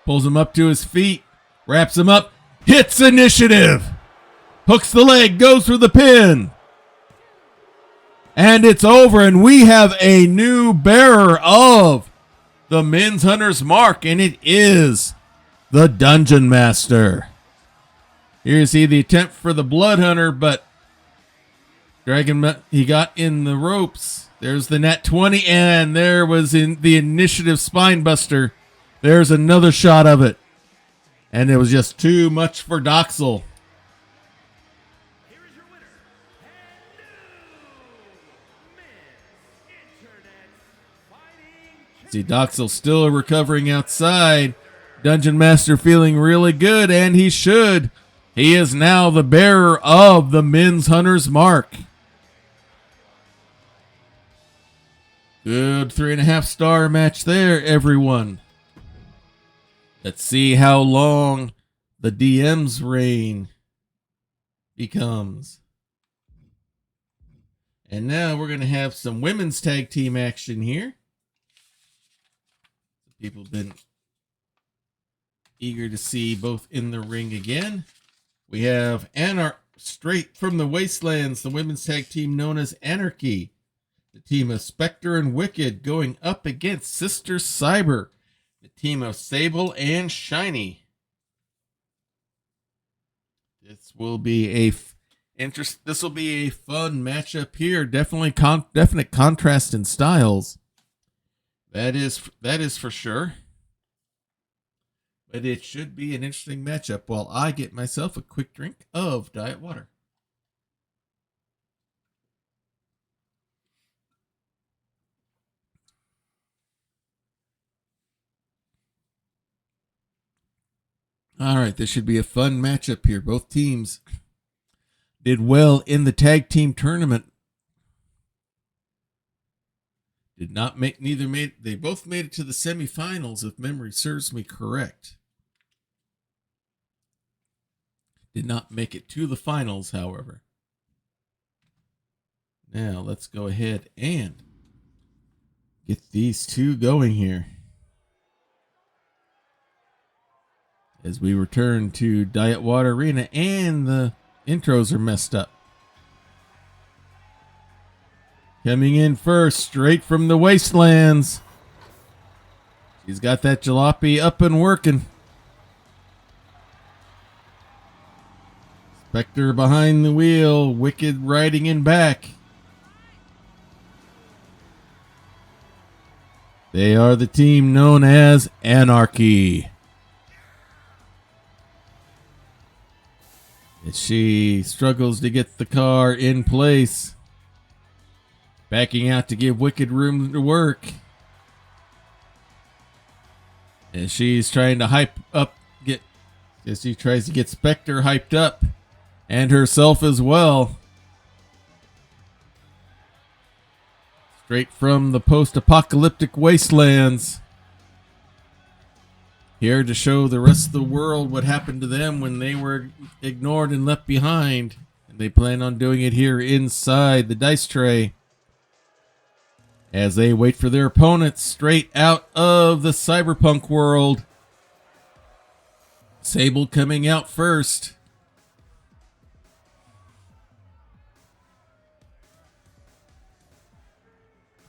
Pulls him up to his feet. Wraps him up. Hits initiative. Hooks the leg. Goes for the pin. And it's over. And we have a new bearer of the Men's Hunter's Mark. And it is the Dungeon Master. Here you see the attempt for the Blood Hunter, but he got in the ropes. There's the nat 20, and there was in the initiative Spinebuster. There's another shot of it. And it was just too much for Doxel. Here is your winner, and new Men's Internet Fighting See Doxel still recovering outside. Dungeon Master feeling really good, and he should. He is now the bearer of the Men's Hunter's Mark. Good 3.5 star match there, everyone. Let's see how long the DM's reign becomes. And now we're going to have some women's tag team action here. People have been eager to see both in the ring again. We have straight from the Wastelands, the women's tag team known as Anarchy. The team of Spectre and Wicked going up against Sister Cyber. The team of Sable and Shiny. This will be a fun matchup here. Definitely definite contrast in styles. That is for sure. But it should be an interesting matchup while I get myself a quick drink of diet water. All right, this should be a fun matchup here. Both teams did well in the tag team tournament. They both made it to the semifinals, if memory serves me correct. Did not make it to the finals, however. Now, let's go ahead and get these two going here. As we return to Diet Water Arena, and the intros are messed up. coming in first, straight from the wastelands. She's got that jalopy up and working. Spectre behind the wheel, Wicked riding in back. They are the team known as Anarchy. As she struggles to get the car in place, backing out to give Wicked room to work. As she's trying to as she tries to get Spectre hyped up. And herself as well. Straight from the post-apocalyptic wastelands. Here to show the rest of the world what happened to them when they were ignored and left behind. And they plan on doing it here inside the dice tray. As they wait for their opponents straight out of the cyberpunk world. Sable coming out first.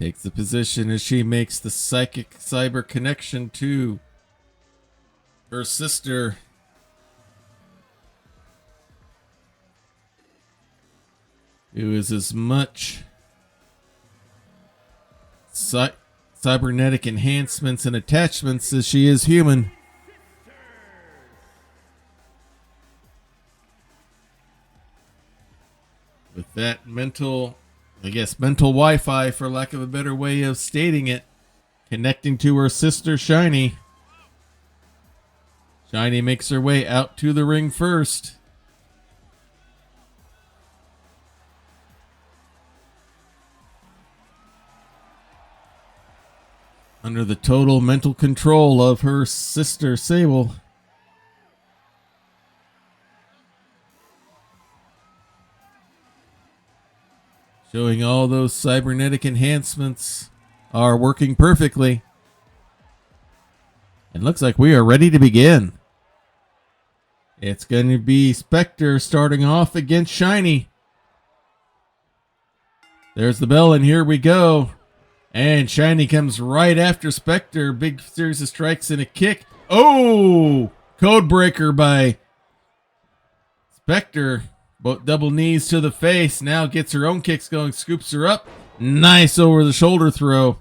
Takes the position as she makes the psychic cyber connection to her sister. Who is as much cybernetic enhancements and attachments as she is human. With that mental Wi-Fi, for lack of a better way of stating it, connecting to her sister, Shiny. Shiny makes her way out to the ring first. Under the total mental control of her sister, Sable. Showing all those cybernetic enhancements are working perfectly. It looks like we are ready to begin. It's going to be Spectre starting off against Shiny. There's the bell, and here we go. And Shiny comes right after Spectre. Big series of strikes and a kick. Oh! Codebreaker by Spectre. Both double knees to the face. Now gets her own kicks going. Scoops her up. Nice over the shoulder throw.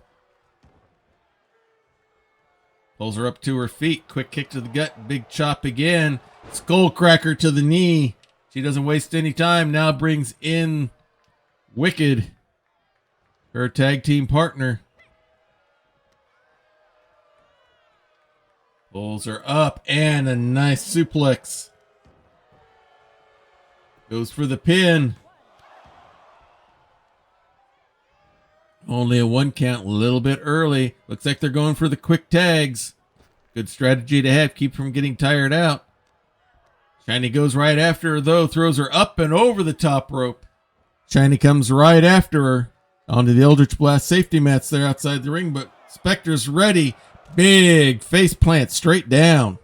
Pulls her up to her feet. Quick kick to the gut. Big chop again. Skull cracker to the knee. She doesn't waste any time. Now brings in Wicked, her tag team partner. Pulls her up and a nice suplex. Goes for the pin. Only a 1 count, a little bit early. Looks like they're going for the quick tags. Good strategy to have, keep from getting tired out. Shiny goes right after her though, throws her up and over the top rope. Shiny comes right after her onto the Eldritch Blast safety mats there outside the ring, but Spectre's ready. Big face plant straight down.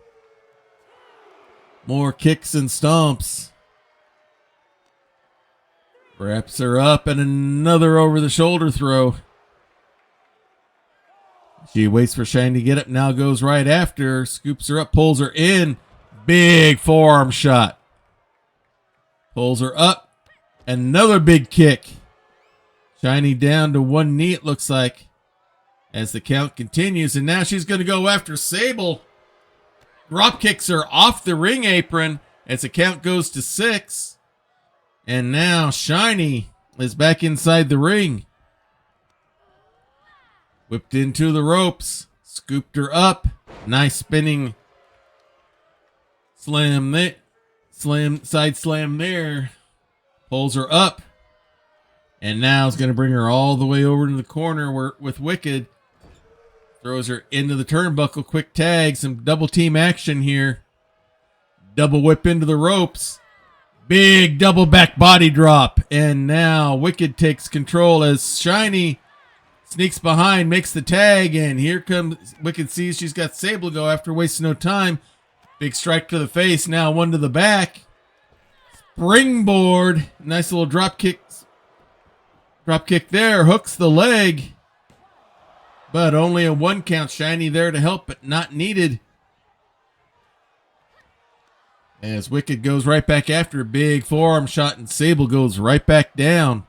More kicks and stomps. Wraps her up and another over the shoulder throw. She waits for Shiny to get up, now goes right after her, scoops her up, pulls her in. Big forearm shot. Pulls her up. Another big kick. Shiny down to one knee, it looks like, as the count continues. And now she's going to go after Sable. Drop kicks her off the ring apron as the count goes to 6. And now Shiny is back inside the ring. Whipped into the ropes. Scooped her up. Nice spinning slam there. Side slam there. Pulls her up. And now is going to bring her all the way over to the corner with Wicked. Throws her into the turnbuckle. Quick tag. Some double team action here. Double whip into the ropes. Big double back body drop. And now Wicked takes control as Shiny sneaks behind, makes the tag. And here comes Wicked, sees she's got Sable to go after, wasting no time. Big strike to the face. Now one to the back. Springboard. Nice little drop kick Drop kick there, hooks the leg. But only a 1 count. Shiny there to help, but not needed. As Wicked goes right back after a big forearm shot, and Sable goes right back down.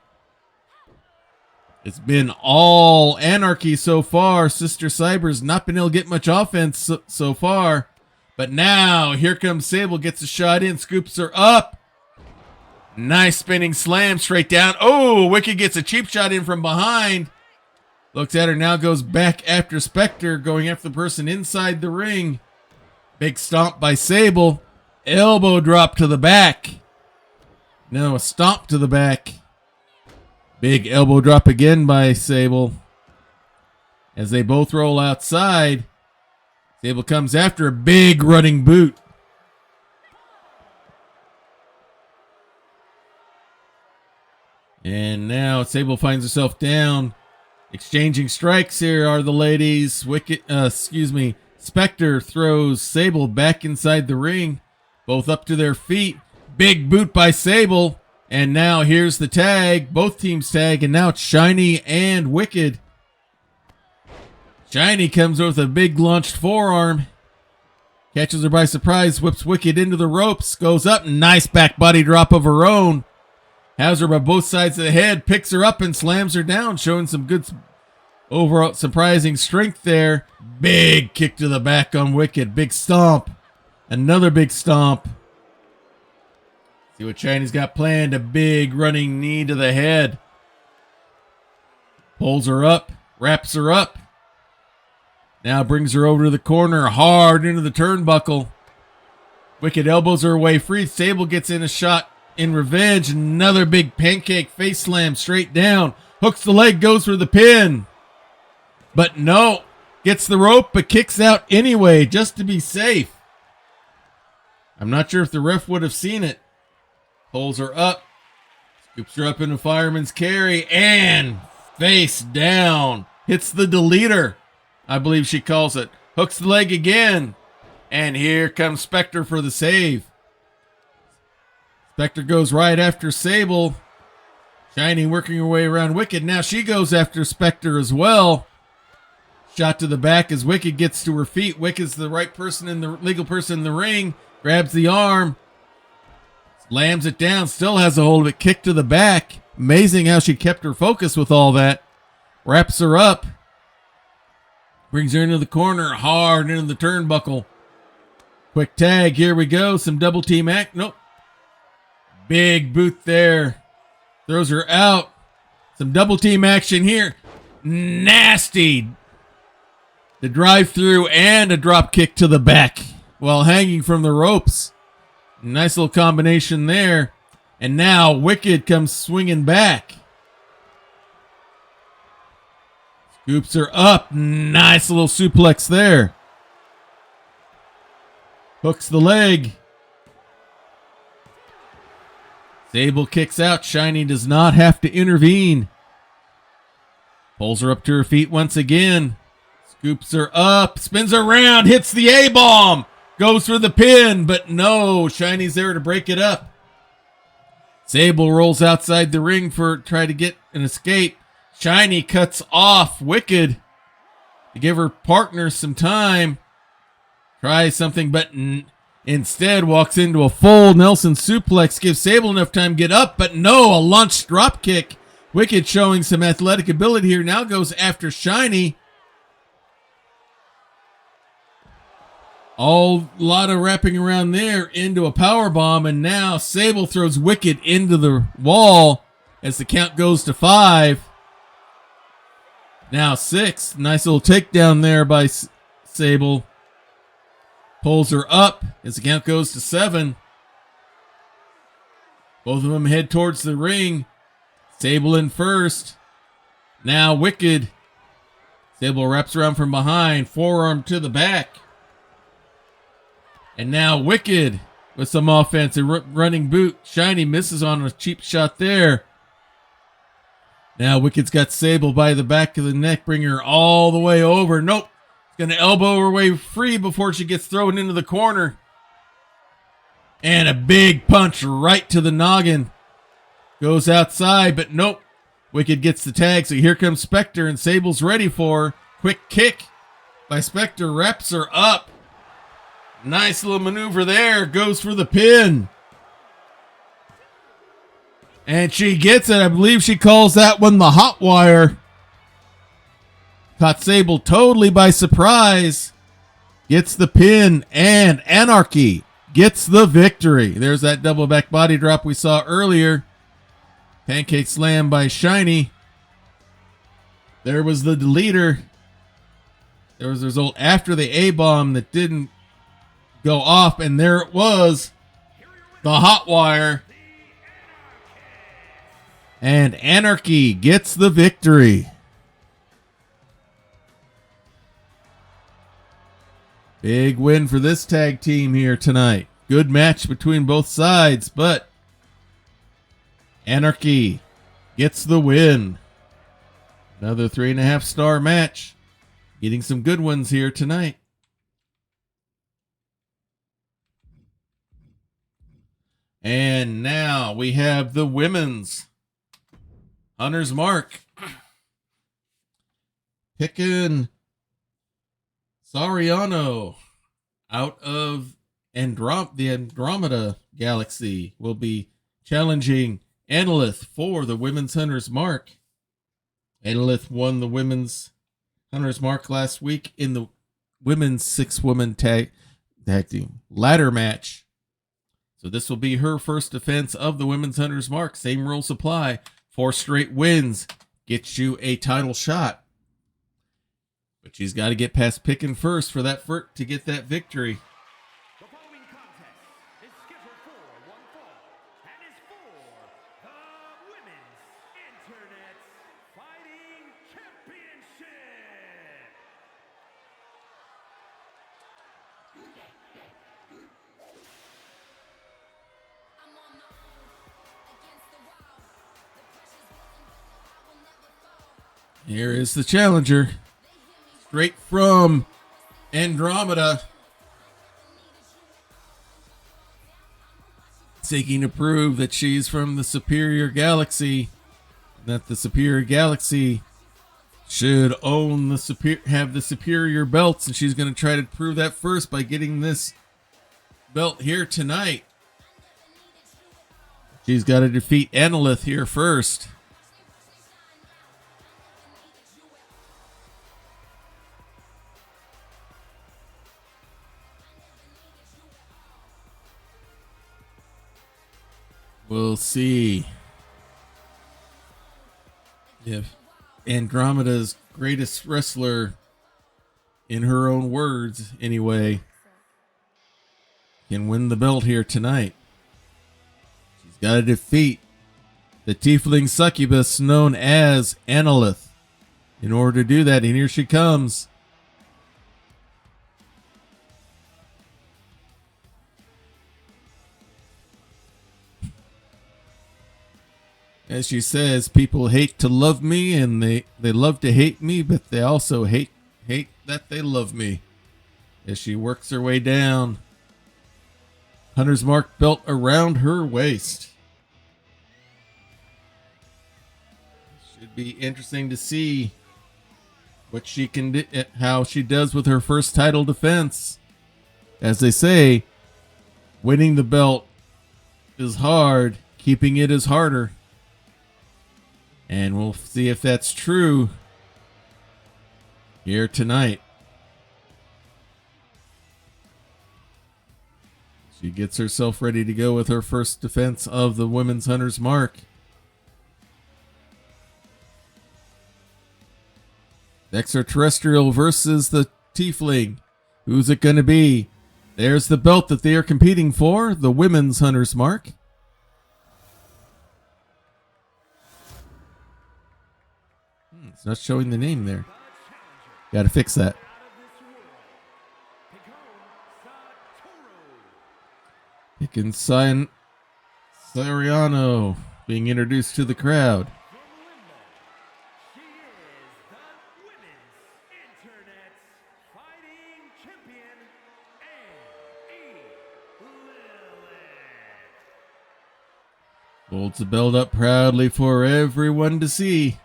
It's been all Anarchy so far. Sister Cyber's not been able to get much offense so far. But now, here comes Sable, gets a shot in, scoops her up. Nice spinning slam straight down. Oh, Wicked gets a cheap shot in from behind. Looks at her, now goes back after Spectre, going after the person inside the ring. Big stomp by Sable. Elbow drop to the back. Now a stomp to the back. Big elbow drop again by Sable. As they both roll outside, Sable comes after a big running boot. And now Sable finds herself down. Exchanging strikes here are the ladies. Spectre throws Sable back inside the ring. Both up to their feet. Big boot by Sable. And now here's the tag. Both teams tag. And now it's Shiny and Wicked. Shiny comes with a big launched forearm. Catches her by surprise. Whips Wicked into the ropes. Goes up. Nice back body drop of her own. Has her by both sides of the head. Picks her up and slams her down. Showing some good overall surprising strength there. Big kick to the back on Wicked. Big stomp. Another big stomp. See what Shiny's got planned. A big running knee to the head. Pulls her up. Wraps her up. Now brings her over to the corner. Hard into the turnbuckle. Wicked elbows her away free. Sable gets in a shot in revenge. Another big pancake face slam straight down. Hooks the leg. Goes for the pin. But no. Gets the rope but kicks out anyway just to be safe. I'm not sure if the ref would have seen it. Pulls her up. Scoops her up in a fireman's carry. And face down. Hits the deleter, I believe she calls it. Hooks the leg again. And here comes Spectre for the save. Spectre goes right after Sable. Shiny working her way around Wicked. Now she goes after Spectre as well. Shot to the back as Wicked gets to her feet. Wicked's the right person in the legal person in the ring. Grabs the arm. Slams it down. Still has a hold of it. Kick to the back. Amazing how she kept her focus with all that. Wraps her up. Brings her into the corner. Hard into the turnbuckle. Quick tag. Here we go. Some double team act. Nope. Big boot there. Throws her out. Some double team action here. Nasty. The drive through and a drop kick to the back while hanging from the ropes. Nice little combination there. And now Wicked comes swinging back. Scoops her up. Nice little suplex there. Hooks the leg. Sable kicks out. Shiny does not have to intervene. Pulls her up to her feet once again. Scoops her up. Spins her around. Hits the A-bomb. Goes for the pin, but no. Shiny's there to break it up. Sable rolls outside the ring for try to get an escape. Shiny cuts off Wicked to give her partner some time. Tries something, but instead walks into a full Nelson suplex. Gives Sable enough time to get up, but no. A launched drop kick. Wicked showing some athletic ability here. Now goes after Shiny. A lot of wrapping around there into a power bomb, and now Sable throws Wicked into the wall as the count goes to 5. Now 6. Nice little takedown there by Sable. Pulls her up as the count goes to 7. Both of them head towards the ring. Sable in first. Now Wicked. Sable wraps around from behind. Forearm to the back. And now Wicked with some offense. A running boot. Shiny misses on a cheap shot there. Now Wicked's got Sable by the back of the neck. Bring her all the way over. Nope. Going to elbow her way free before she gets thrown into the corner. And a big punch right to the noggin. Goes outside, but nope. Wicked gets the tag, so here comes Spectre, and Sable's ready for her. Quick kick by Spectre, wraps her up. Nice little maneuver there, goes for the pin. And she gets it. I believe she calls that one the hot wire. Caught Sable totally by surprise. Gets the pin, and Anarchy gets the victory. There's that double back body drop we saw earlier. Pancake slam by Shiny. There was the deleter. There was the result after the A-bomb that didn't go off, and there it was. The hot wire. And Anarchy gets the victory. Big win for this tag team here tonight. Good match between both sides, but Anarchy gets the win. Another 3.5 star match. Getting some good ones here tonight. And now we have the women's Hunter's Mark. Pikin Sariano out of the Andromeda Galaxy will be challenging Anilith for the women's Hunter's Mark. Anilith won the women's Hunter's Mark last week in the women's 6-woman tag team ladder match. So this will be her first defense of the women's Hunter's Mark. Same rules apply. 4 straight wins gets you a title shot. But she's got to get past Pikin first for to get that victory. The following contest is scheduled for one fall and is for the Women's Internet Fighting Championship. Here is the challenger. Straight from Andromeda. Seeking to prove that she's from the superior galaxy. That the superior galaxy should own have the superior belts. And she's going to try to prove that first by getting this belt here tonight. She's got to defeat Anilith here first. We'll see if Andromeda's greatest wrestler, in her own words anyway, can win the belt here tonight. She's got to defeat the tiefling succubus known as Anilith. In order to do that, and here she comes. As she says, people hate to love me, and they love to hate me, but they also hate that they love me. As she works her way down, Hunter's Mark belt around her waist. Should be interesting to see what she can do, how she does with her first title defense. As they say, winning the belt is hard, keeping it is harder. And we'll see if that's true here tonight. She gets herself ready to go with her first defense of the women's Hunter's Mark. The extraterrestrial versus the tiefling. Who's it going to be? There's the belt that they are competing for, the women's Hunter's Mark. It's not showing the name there. Got to fix that. Pikin Sariano being introduced to the crowd. Holds the belt up proudly for everyone to see.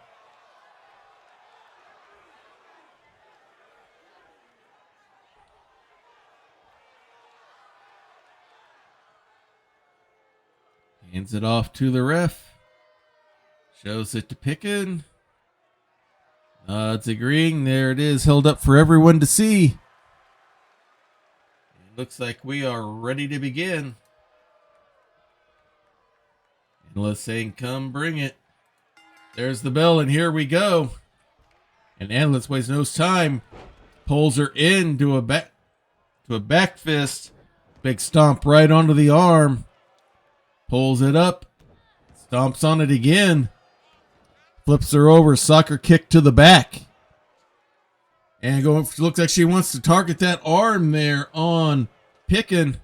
Hands it off to the ref. Shows it to Pikin. It's agreeing. There it is, held up for everyone to see. It looks like we are ready to begin. Anilith saying, come bring it. There's the bell, and here we go. And Anilith wastes no time. Pulls her into a back fist. Big stomp right onto the arm. Pulls it up. Stomps on it again. Flips her over. Soccer kick to the back. And looks like she wants to target that arm there on Pikin.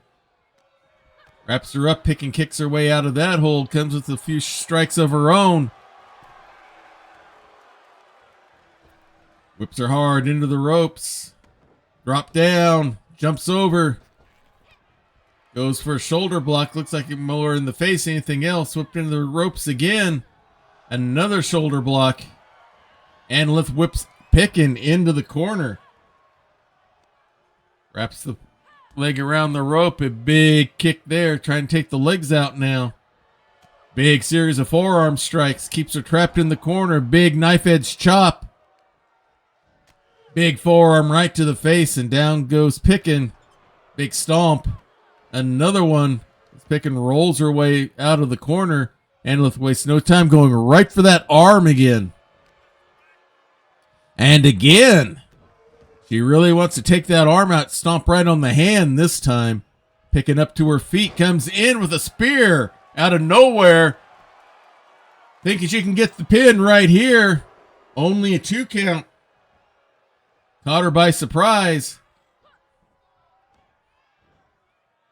Wraps her up. Pikin kicks her way out of that hold. Comes with a few strikes of her own. Whips her hard into the ropes. Drop down. Jumps over. Goes for a shoulder block. Looks like more in the face. Anything else? Whipped into the ropes again. Another shoulder block. Anilith whips Pikin into the corner. Wraps the leg around the rope. A big kick there. Trying to take the legs out now. Big series of forearm strikes. Keeps her trapped in the corner. Big knife edge chop. Big forearm right to the face. And down goes Pikin. Big stomp. Another one. Pikin rolls her way out of the corner. Anilith wastes no time going right for that arm again. And again. She really wants to take that arm out. Stomp right on the hand this time. Picking up to her feet. Comes in with a spear out of nowhere. Thinking she can get the pin right here. Only a 2 count. Caught her by surprise.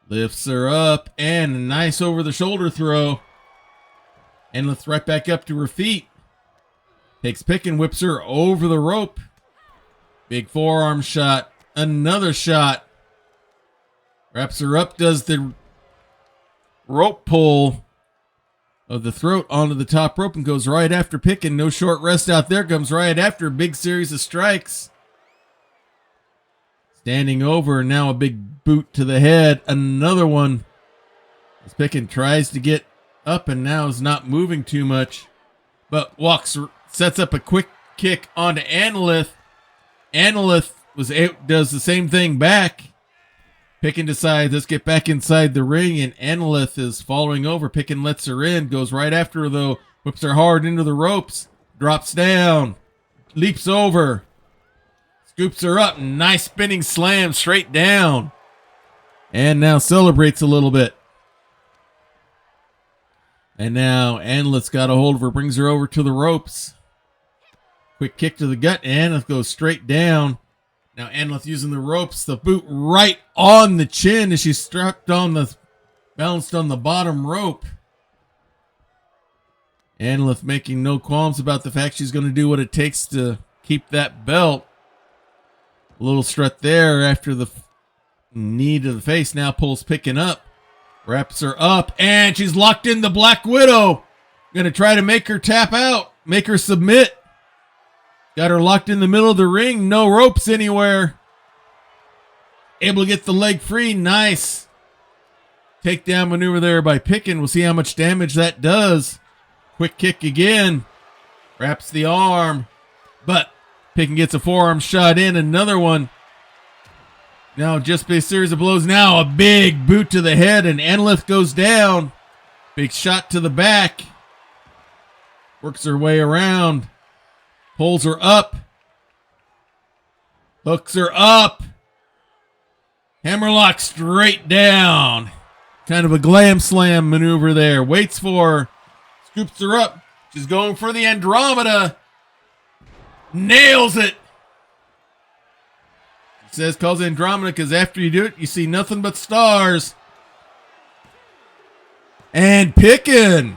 Lifts her up, and a nice over-the-shoulder throw. Anilith right back up to her feet. Takes Pikin, whips her over the rope. Big forearm shot. Another shot. Wraps her up, does the rope pull of the throat onto the top rope, and goes right after Pikin. No short rest out there. Comes right after. Big series of strikes. Standing over, now a big boot to the head. Another one. As Pikin tries to get up and now is not moving too much. But sets up a quick kick onto Anilith. Anilith does the same thing back. Pikin decides, let's get back inside the ring, and Anilith is following over. Pikin lets her in, goes right after her though. Whips her hard into the ropes. Drops down. Leaps over. Scoops her up. Nice spinning slam straight down. And now celebrates a little bit. And now Anilith's got a hold of her. Brings her over to the ropes. Quick kick to the gut. Anilith goes straight down. Now Anilith using the ropes. The boot right on the chin as she's balanced on the bottom rope. Anilith making no qualms about the fact she's going to do what it takes to keep that belt. A little strut there after the knee to the face. Now pulls Pikin up. Wraps her up. And she's locked in the Black Widow. Going to try to make her tap out. Make her submit. Got her locked in the middle of the ring. No ropes anywhere. Able to get the leg free. Nice. Takedown maneuver there by Pikin. We'll see how much damage that does. Quick kick again. Wraps the arm. But Pikin gets a forearm shot in. Another one. Now just a series of blows. Now a big boot to the head, and Anilith goes down. Big shot to the back. Works her way around. Pulls her up. Hooks her up. Hammerlock straight down. Kind of a glam slam maneuver there. Waits for her. Scoops her up. She's going for the Andromeda. Nails it. He says calls Andromeda because after you do it, you see nothing but stars. And Pikin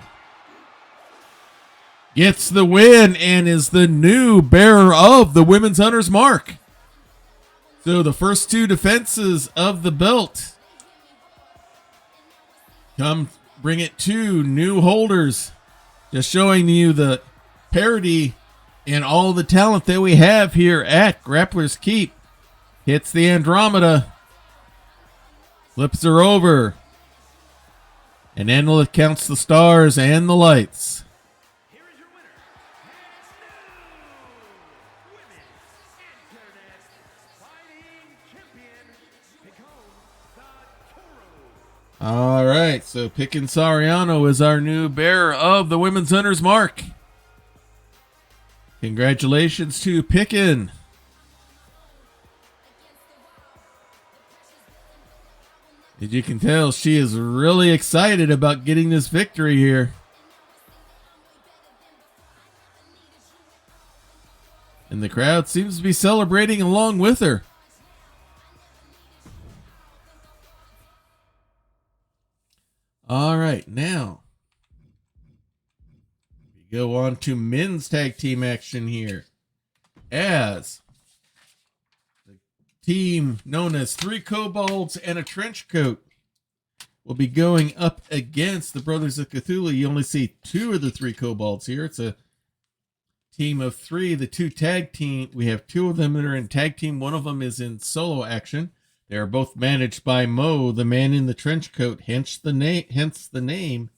gets the win and is the new bearer of the Women's Hunter's Mark. So the first 2 defenses of the belt bring it to new holders. Just showing you the parity and all the talent that we have here at Grappler's Keep. Hits the Andromeda. Flips her over. And Anilith counts the stars and the lights. Here is your winner, and new Women's Internet Fighting Champion, Pikin Sariano. All right, so Pikin Sariano is our new bearer of the Women's Hunter's Mark. Congratulations to Pikin. As you can tell, she is really excited about getting this victory here. And the crowd seems to be celebrating along with her. All right, now we go on to men's tag team action here. As the team known as 3 Kobolds and a Trenchcoat will be going up against the Brothers of Cthulhu. You only see 2 of the 3 Kobolds here. It's a team of 3. The 2 tag team, we have 2 of them that are in tag team. One of them is in solo action. They are both managed by Mo, the man in the trench coat, hence the name.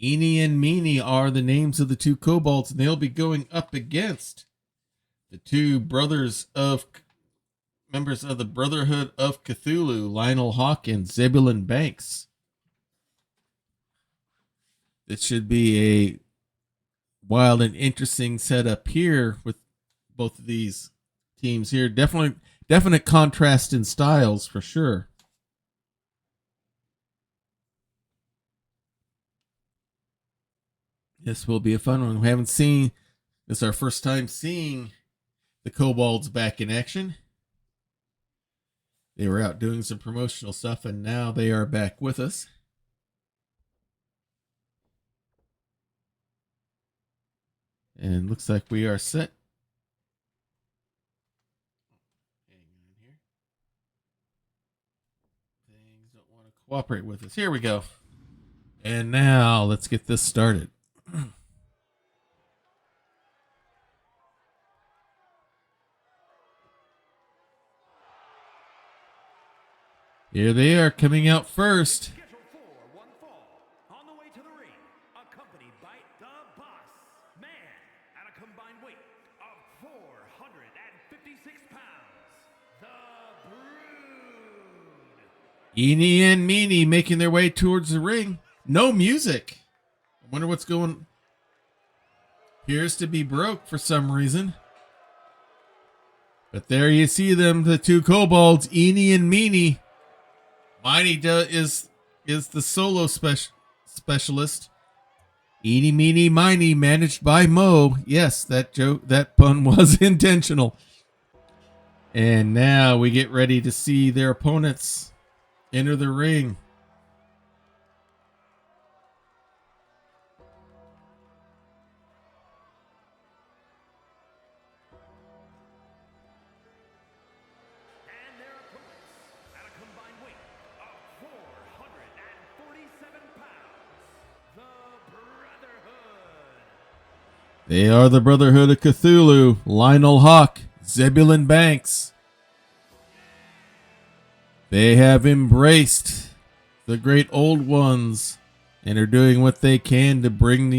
Eenie and Meanie are the names of the 2 Kobolds, and they'll be going up against the 2 members of the Brotherhood of Cthulhu, Lionel Hawk and Zebulon Banks. This should be a wild and interesting setup here with both of these teams here. Definite contrast in styles for sure. This will be a fun one. We haven't seen this is our first time seeing the Kobolds back in action. They were out doing some promotional stuff and now they are back with us. And looks like we are set. Hang on here. Things don't want to cooperate with us. Here we go. And now let's get this started. Here they are coming out first. Scheduled for one fall. On the way to the ring, accompanied by the boss man at a combined weight of 456 pounds. The Brood. Eenie and Meanie making their way towards the ring. No music. I wonder what's going. Appears to be broke for some reason. But there you see them, the 2 Kobolds, Eenie and Meanie. Meanie is the solo specialist. Eenie, Meanie, Miney, managed by Mo. Yes, that pun was intentional. And now we get ready to see their opponents enter the ring. And their opponents at a combined weight of 447 pounds. The Brotherhood. They are the Brotherhood of Cthulhu, Lionel Hawk, Zebulon Banks. They have embraced the great old ones and are doing what they can to bring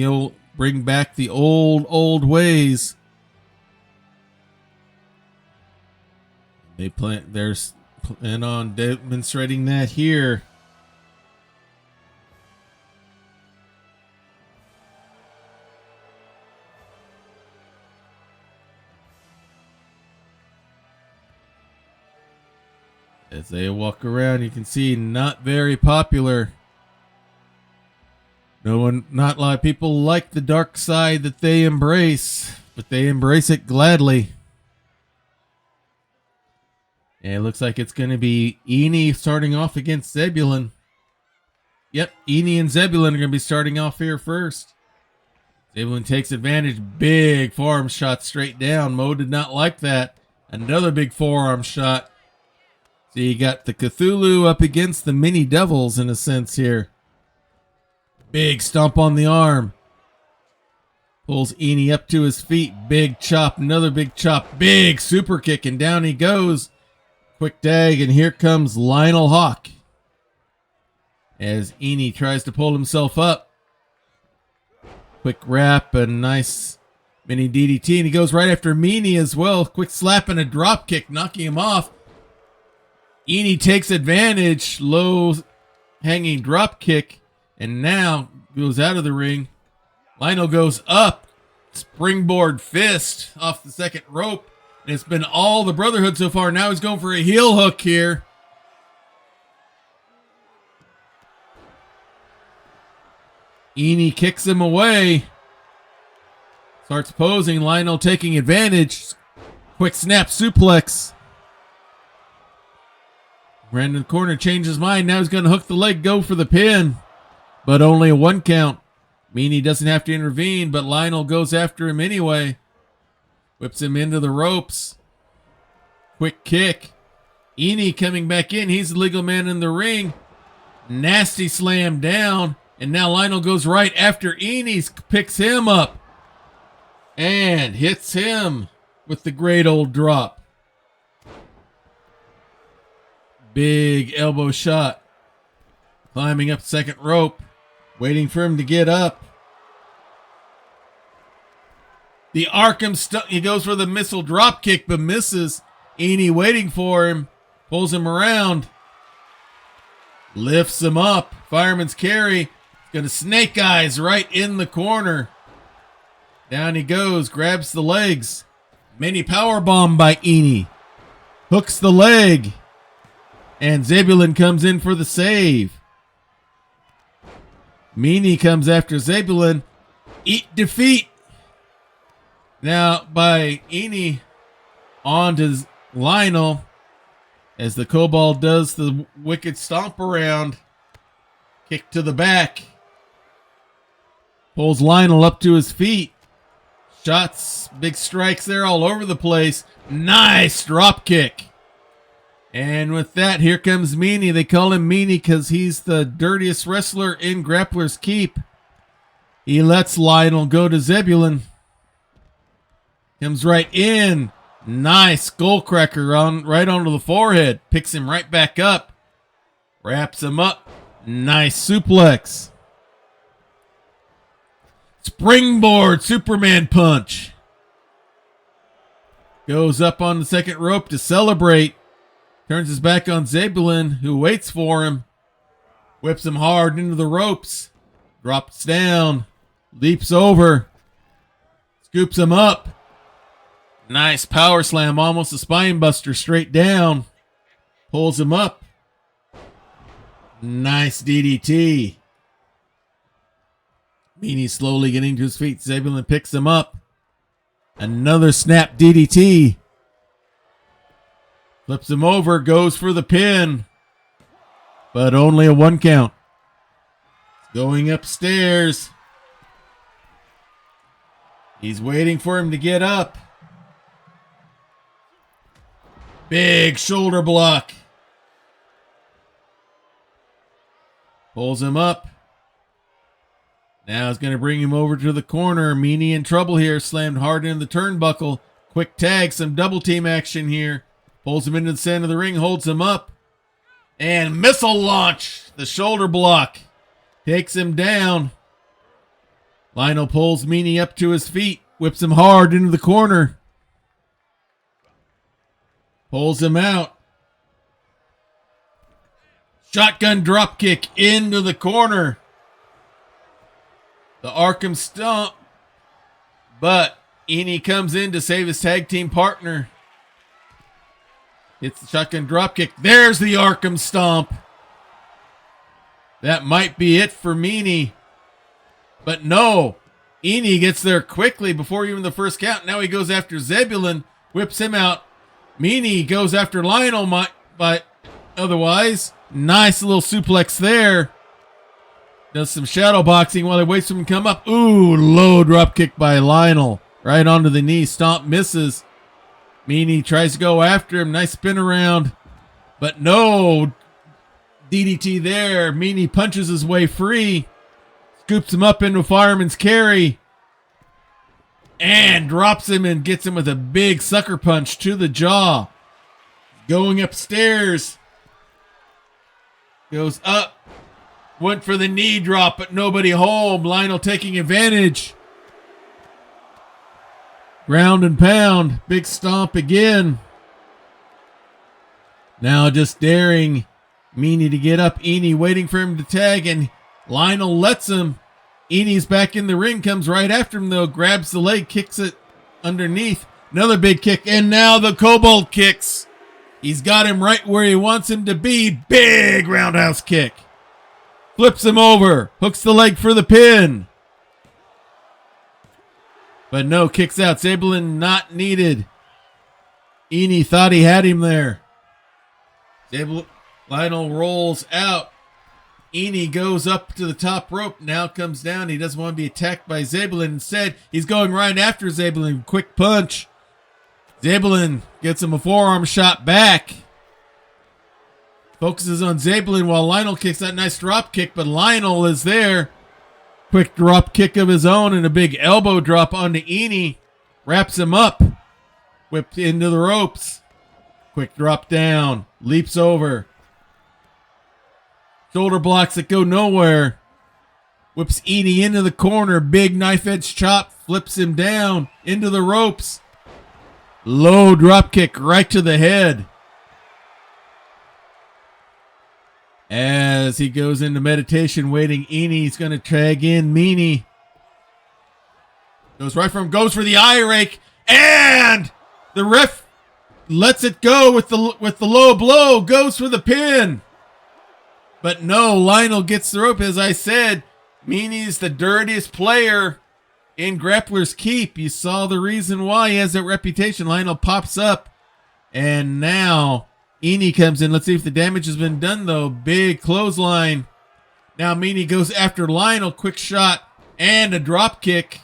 back the old ways. They plan on demonstrating that here. As they walk around, you can see not very popular. Not a lot of people like the dark side that they embrace, but they embrace it gladly. And it looks like it's going to be Eenie starting off against Zebulon. Yep, Eenie and Zebulon are going to be starting off here first. Zebulon takes advantage. Big forearm shot straight down. Mo did not like that. Another big forearm shot. So you got the Cthulhu up against the mini devils in a sense here. Big stomp on the arm. Pulls Eni up to his feet. Big chop, another big chop. Big super kick, and down he goes. Quick tag, and here comes Lionel Hawk. As Eni tries to pull himself up. Quick wrap, a nice mini DDT, and he goes right after Meanie as well. Quick slap and a drop kick, knocking him off. Eni takes advantage. Low hanging drop kick, and now goes out of the ring. Lionel goes up. Springboard fist off the second rope. And it's been all the Brotherhood so far. Now he's going for a heel hook here. Eni kicks him away. Starts posing. Lionel taking advantage. Quick snap suplex. Random corner changes mind. Now he's going to hook the leg, go for the pin. But only a 1 count. Meanie doesn't have to intervene, but Lionel goes after him anyway. Whips him into the ropes. Quick kick. Eni coming back in. He's the legal man in the ring. Nasty slam down. And now Lionel goes right after Eni. Picks him up. And hits him with the great old drop. Big elbow shot. Climbing up second rope. Waiting for him to get up. The Arkham stunt. He goes for the missile drop kick, but misses. Eni waiting for him. Pulls him around. Lifts him up. Fireman's carry. Going to snake eyes right in the corner. Down he goes. Grabs the legs. Mini power bomb by Eni. Hooks the leg. And Zebulon comes in for the save. Meanie comes after Zebulon. Eat defeat. Now by Eni on to Lionel as the Kobold does the wicked stomp around. Kick to the back. Pulls Lionel up to his feet. Shots, big strikes there all over the place. Nice drop kick. And with that, here comes Meanie. They call him Meanie because he's the dirtiest wrestler in Grappler's Keep. He lets Lionel go to Zebulon. Comes right in. Nice skull cracker right onto the forehead. Picks him right back up. Wraps him up. Nice suplex. Springboard Superman punch. Goes up on the second rope to celebrate. Turns his back on Zebulon, who waits for him. Whips him hard into the ropes. Drops down. Leaps over. Scoops him up. Nice power slam, almost a spine buster straight down. Pulls him up. Nice DDT. Meanie slowly getting to his feet. Zebulon picks him up. Another snap DDT. Flips him over, goes for the pin. But only a 1 count. Going upstairs. He's waiting for him to get up. Big shoulder block. Pulls him up. Now he's going to bring him over to the corner. Meanie in trouble here. Slammed hard into the turnbuckle. Quick tag, some double team action here. Pulls him into the center of the ring, holds him up. And missile launch. The shoulder block. Takes him down. Lionel pulls Meanie up to his feet. Whips him hard into the corner. Pulls him out. Shotgun drop kick into the corner. The Arkham stomp. But Eni comes in to save his tag team partner. Hits the shotgun drop kick. There's the Arkham stomp. That might be it for Meanie. But no. Eni gets there quickly before even the first count. Now he goes after Zebulon. Whips him out. Meanie goes after Lionel. But otherwise, nice little suplex there. Does some shadow boxing while he waits for him to come up. Ooh, low drop kick by Lionel. Right onto the knee. Stomp misses. Meanie tries to go after him. Nice spin around. But no DDT there. Meanie punches his way free. Scoops him up into fireman's carry. And drops him and gets him with a big sucker punch to the jaw. Going upstairs. Goes up. Went for the knee drop, but nobody home. Lionel taking advantage. Ground and pound. Big stomp again. Now just daring Meanie to get up. Eni waiting for him to tag, and Lionel lets him. Eni's back in the ring, comes right after him though, grabs the leg, kicks it underneath. Another big kick, and now the Kobold kicks. He's got him right where he wants him to be. Big roundhouse kick. Flips him over, hooks the leg for the pin. But no, kicks out. Zabelin not needed. Eni thought he had him there. Lionel rolls out. Eni goes up to the top rope, now comes down. He doesn't want to be attacked by Zabelin. Instead, he's going right after Zabelin. Quick punch. Zabelin gets him a forearm shot back. Focuses on Zabelin while Lionel kicks that nice drop kick, but Lionel is there. Quick drop kick of his own and a big elbow drop onto Eni. Wraps him up. Whipped into the ropes. Quick drop down. Leaps over. Shoulder blocks that go nowhere. Whips Eni into the corner. Big knife edge chop. Flips him down into the ropes. Low drop kick right to the head. As he goes into meditation, waiting, Eni's going to tag in Meanie. Goes right for him. Goes for the eye rake. And the ref lets it go with the low blow. Goes for the pin. But no, Lionel gets the rope. As I said, Meanie's the dirtiest player in Grappler's Keep. You saw the reason why he has that reputation. Lionel pops up. And now Eni comes in. Let's see if the damage has been done, though. Big clothesline. Now Meanie goes after Lionel. Quick shot and a drop kick.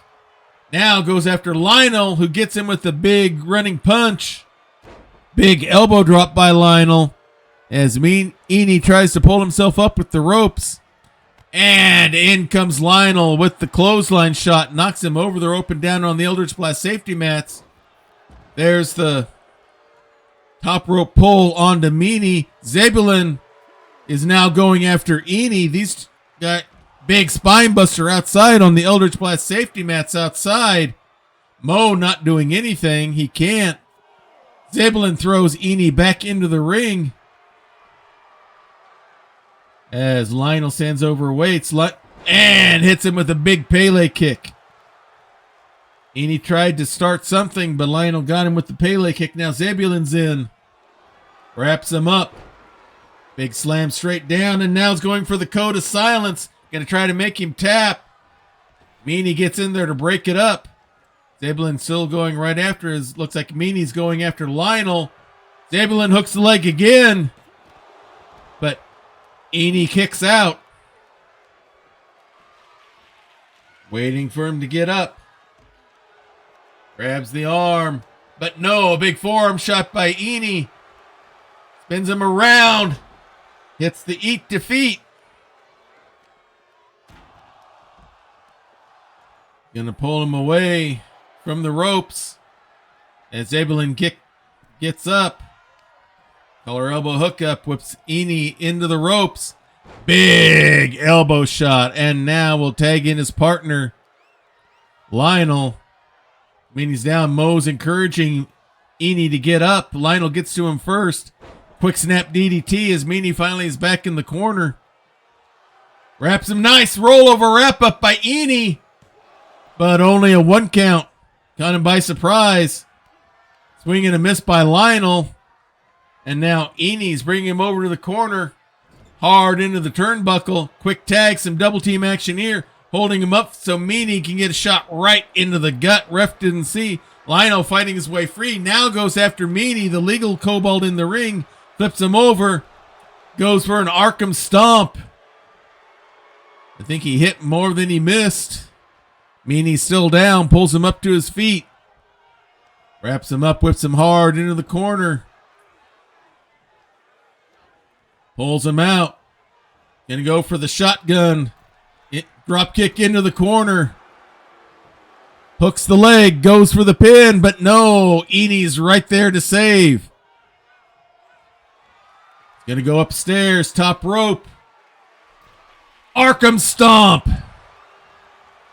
Now goes after Lionel, who gets him with the big running punch. Big elbow drop by Lionel. As Eni tries to pull himself up with the ropes. And in comes Lionel with the clothesline shot. Knocks him over the rope and down on the Eldritch Blast safety mats. There's the top rope pull onto Meanie. Zabelin is now going after Eni. These got big spine buster outside on the Eldritch Blast safety mats outside. Mo not doing anything. He can't. Zabelin throws Eni back into the ring. As Lionel stands over weights and hits him with a big Pele kick. Eni tried to start something, but Lionel got him with the Pele kick. Now Zabelin's in. Wraps him up. Big slam straight down, and now it's going for the code of silence. Going to try to make him tap. Meanie gets in there to break it up. Zabelin still going right after. Looks like Meanie's going after Lionel. Zabelin hooks the leg again. But Eni kicks out. Waiting for him to get up. Grabs the arm. But no, a big forearm shot by Eni. Spins him around. Hits the eat defeat. Gonna pull him away from the ropes. As Zabelin gets up. Collar elbow hookup. Whips Eni into the ropes. Big elbow shot. And now we'll tag in his partner, Lionel. Meanie's down. Mo's encouraging Eni to get up. Lionel gets to him first. Quick snap DDT as Meanie finally is back in the corner. Wraps him nice. Rollover wrap up by Eni. But only a 1 count. Caught him by surprise. Swing and a miss by Lionel. And now Eni's bringing him over to the corner. Hard into the turnbuckle. Quick tag. Some double team action here. Holding him up so Meanie can get a shot right into the gut. Ref didn't see. Lionel fighting his way free. Now goes after Meanie. The legal kobold in the ring. Flips him over. Goes for an Arkham stomp. I think he hit more than he missed. Meanie's still down. Pulls him up to his feet. Wraps him up. Whips him hard into the corner. Pulls him out. Gonna go for the shotgun. Drop kick into the corner. Hooks the leg. Goes for the pin. But no. Eney's right there to save. Gonna go upstairs. Top rope. Arkham Stomp.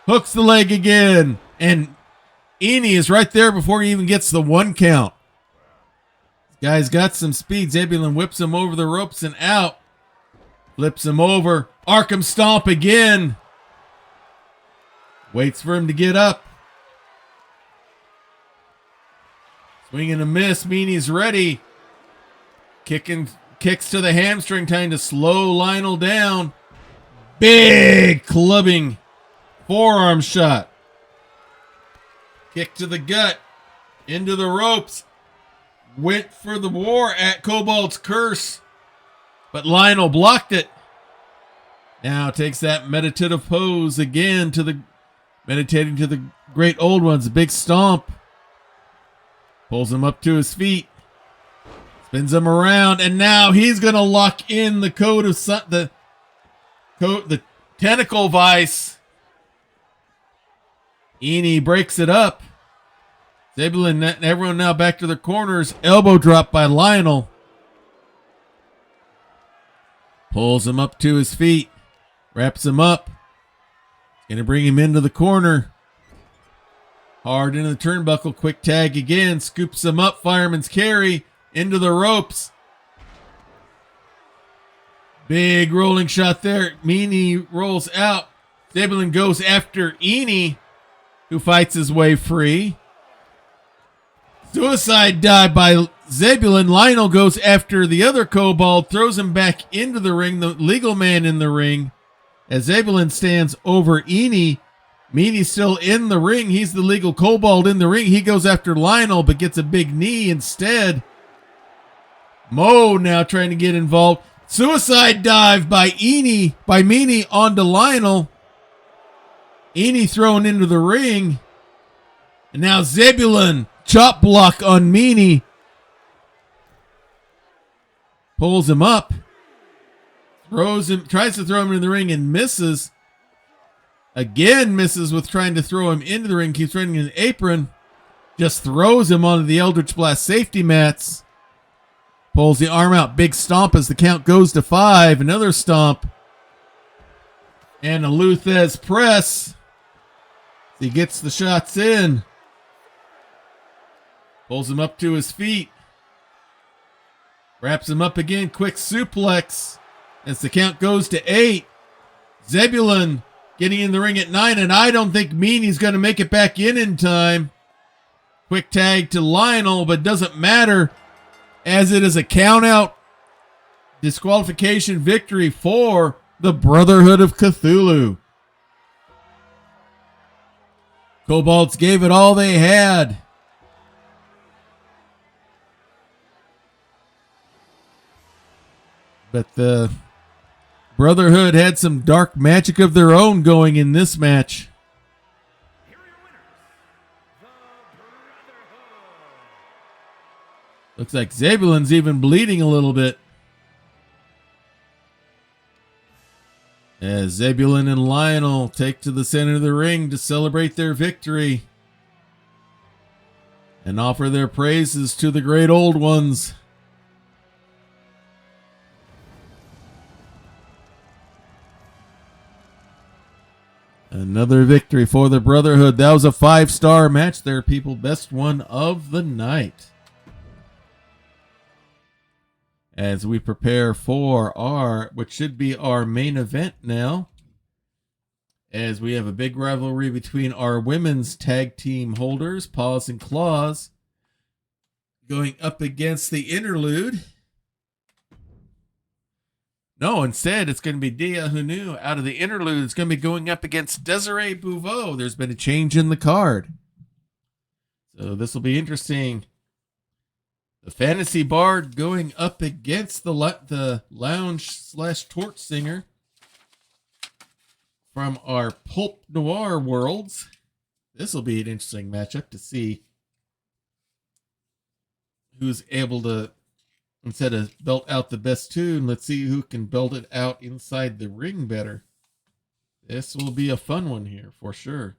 Hooks the leg again. And Eney is right there before he even gets the 1 count. This guy's got some speed. Zebulon whips him over the ropes and out. Flips him over. Arkham Stomp again. Waits for him to get up. Swing and a miss. Meanie's ready. Kicks to the hamstring, trying to slow Lionel down. Big clubbing forearm shot. Kick to the gut. Into the ropes. Went for the war at Kobold's curse. But Lionel blocked it. Now takes that meditative pose again meditating to the great old ones. A big stomp. Pulls him up to his feet. Spins him around. And now he's going to lock in the the tentacle vice. Eney breaks it up. Zebulon and everyone now back to their corners. Elbow drop by Lionel. Pulls him up to his feet. Wraps him up. Going to bring him into the corner. Hard into the turnbuckle. Quick tag again. Scoops him up. Fireman's carry. Into the ropes. Big rolling shot there. Meanie rolls out. Zebulon goes after Eney, who fights his way free. Suicide dive by Zebulon. Lionel goes after the other kobold, throws him back into the ring, the legal man in the ring. As Zebulon stands over Eney, Meanie's still in the ring. He's the legal kobold in the ring. He goes after Lionel, but gets a big knee instead. Mo now trying to get involved. Suicide dive by Meanie onto Lionel. Eney thrown into the ring. And now Zebulon, chop block on Meanie. Pulls him up. Tries to throw him into the ring and misses. Again misses with trying to throw him into the ring. Keeps running in the apron. Just throws him onto the Eldritch Blast safety mats. Pulls the arm out. Big stomp as the count goes to 5. Another stomp. And a Luthez press. He gets the shots in. Pulls him up to his feet. Wraps him up again. Quick suplex. As the count goes to 8. Zebulon getting in the ring at 9. And I don't think Meanie's going to make it back in time. Quick tag to Lionel, but doesn't matter, as it is a count out disqualification victory for the Brotherhood of Cthulhu. Kobolds gave it all they had. But the Brotherhood had some dark magic of their own going in this match. Here are your winners, the Brotherhood. Looks like Zebulon's even bleeding a little bit. As Zebulon and Lionel take to the center of the ring to celebrate their victory and offer their praises to the great old ones. Another victory for the Brotherhood. That was a 5-star match there, people. Best one of the night. As we prepare for which should be our main event now, as we have a big rivalry between our women's tag team holders, Paws and Claws, going up against the Interlude. No, instead, it's going to be Dia Hunu out of the Interlude. It's going to be going up against Desiree Bouveau. There's been a change in the card, so this will be interesting. The Fantasy Bard going up against the lounge/torch singer from our Pulp Noir worlds. This will be an interesting matchup to see who's able to Instead of belt out the best tune, let's see who can belt it out inside the ring better. This will be a fun one here for sure.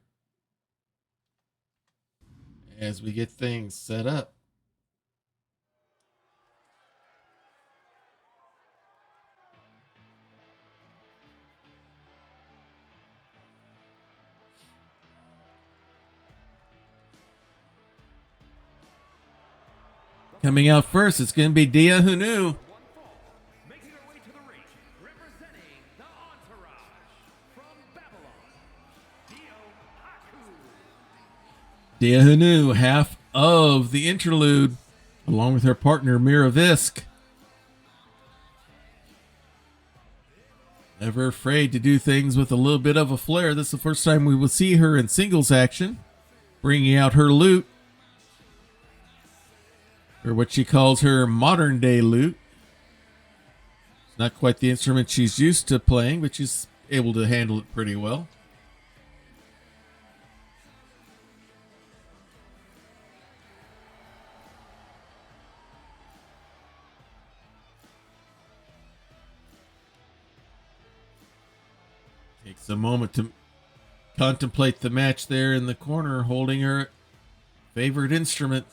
As we get things set up. Coming out first, it's going to be Dia Who Knew. Making her way to the ring, representing the Entourage from Babylon, Dia Who Knew, half of the Interlude, along with her partner Miravisk. Never afraid to do things with a little bit of a flair. This is the first time we will see her in singles action, bringing out her lute, or what she calls her modern day lute. It's not quite the instrument she's used to playing, but she's able to handle it pretty well. Takes a moment to contemplate the match there in the corner, holding her favorite instrument.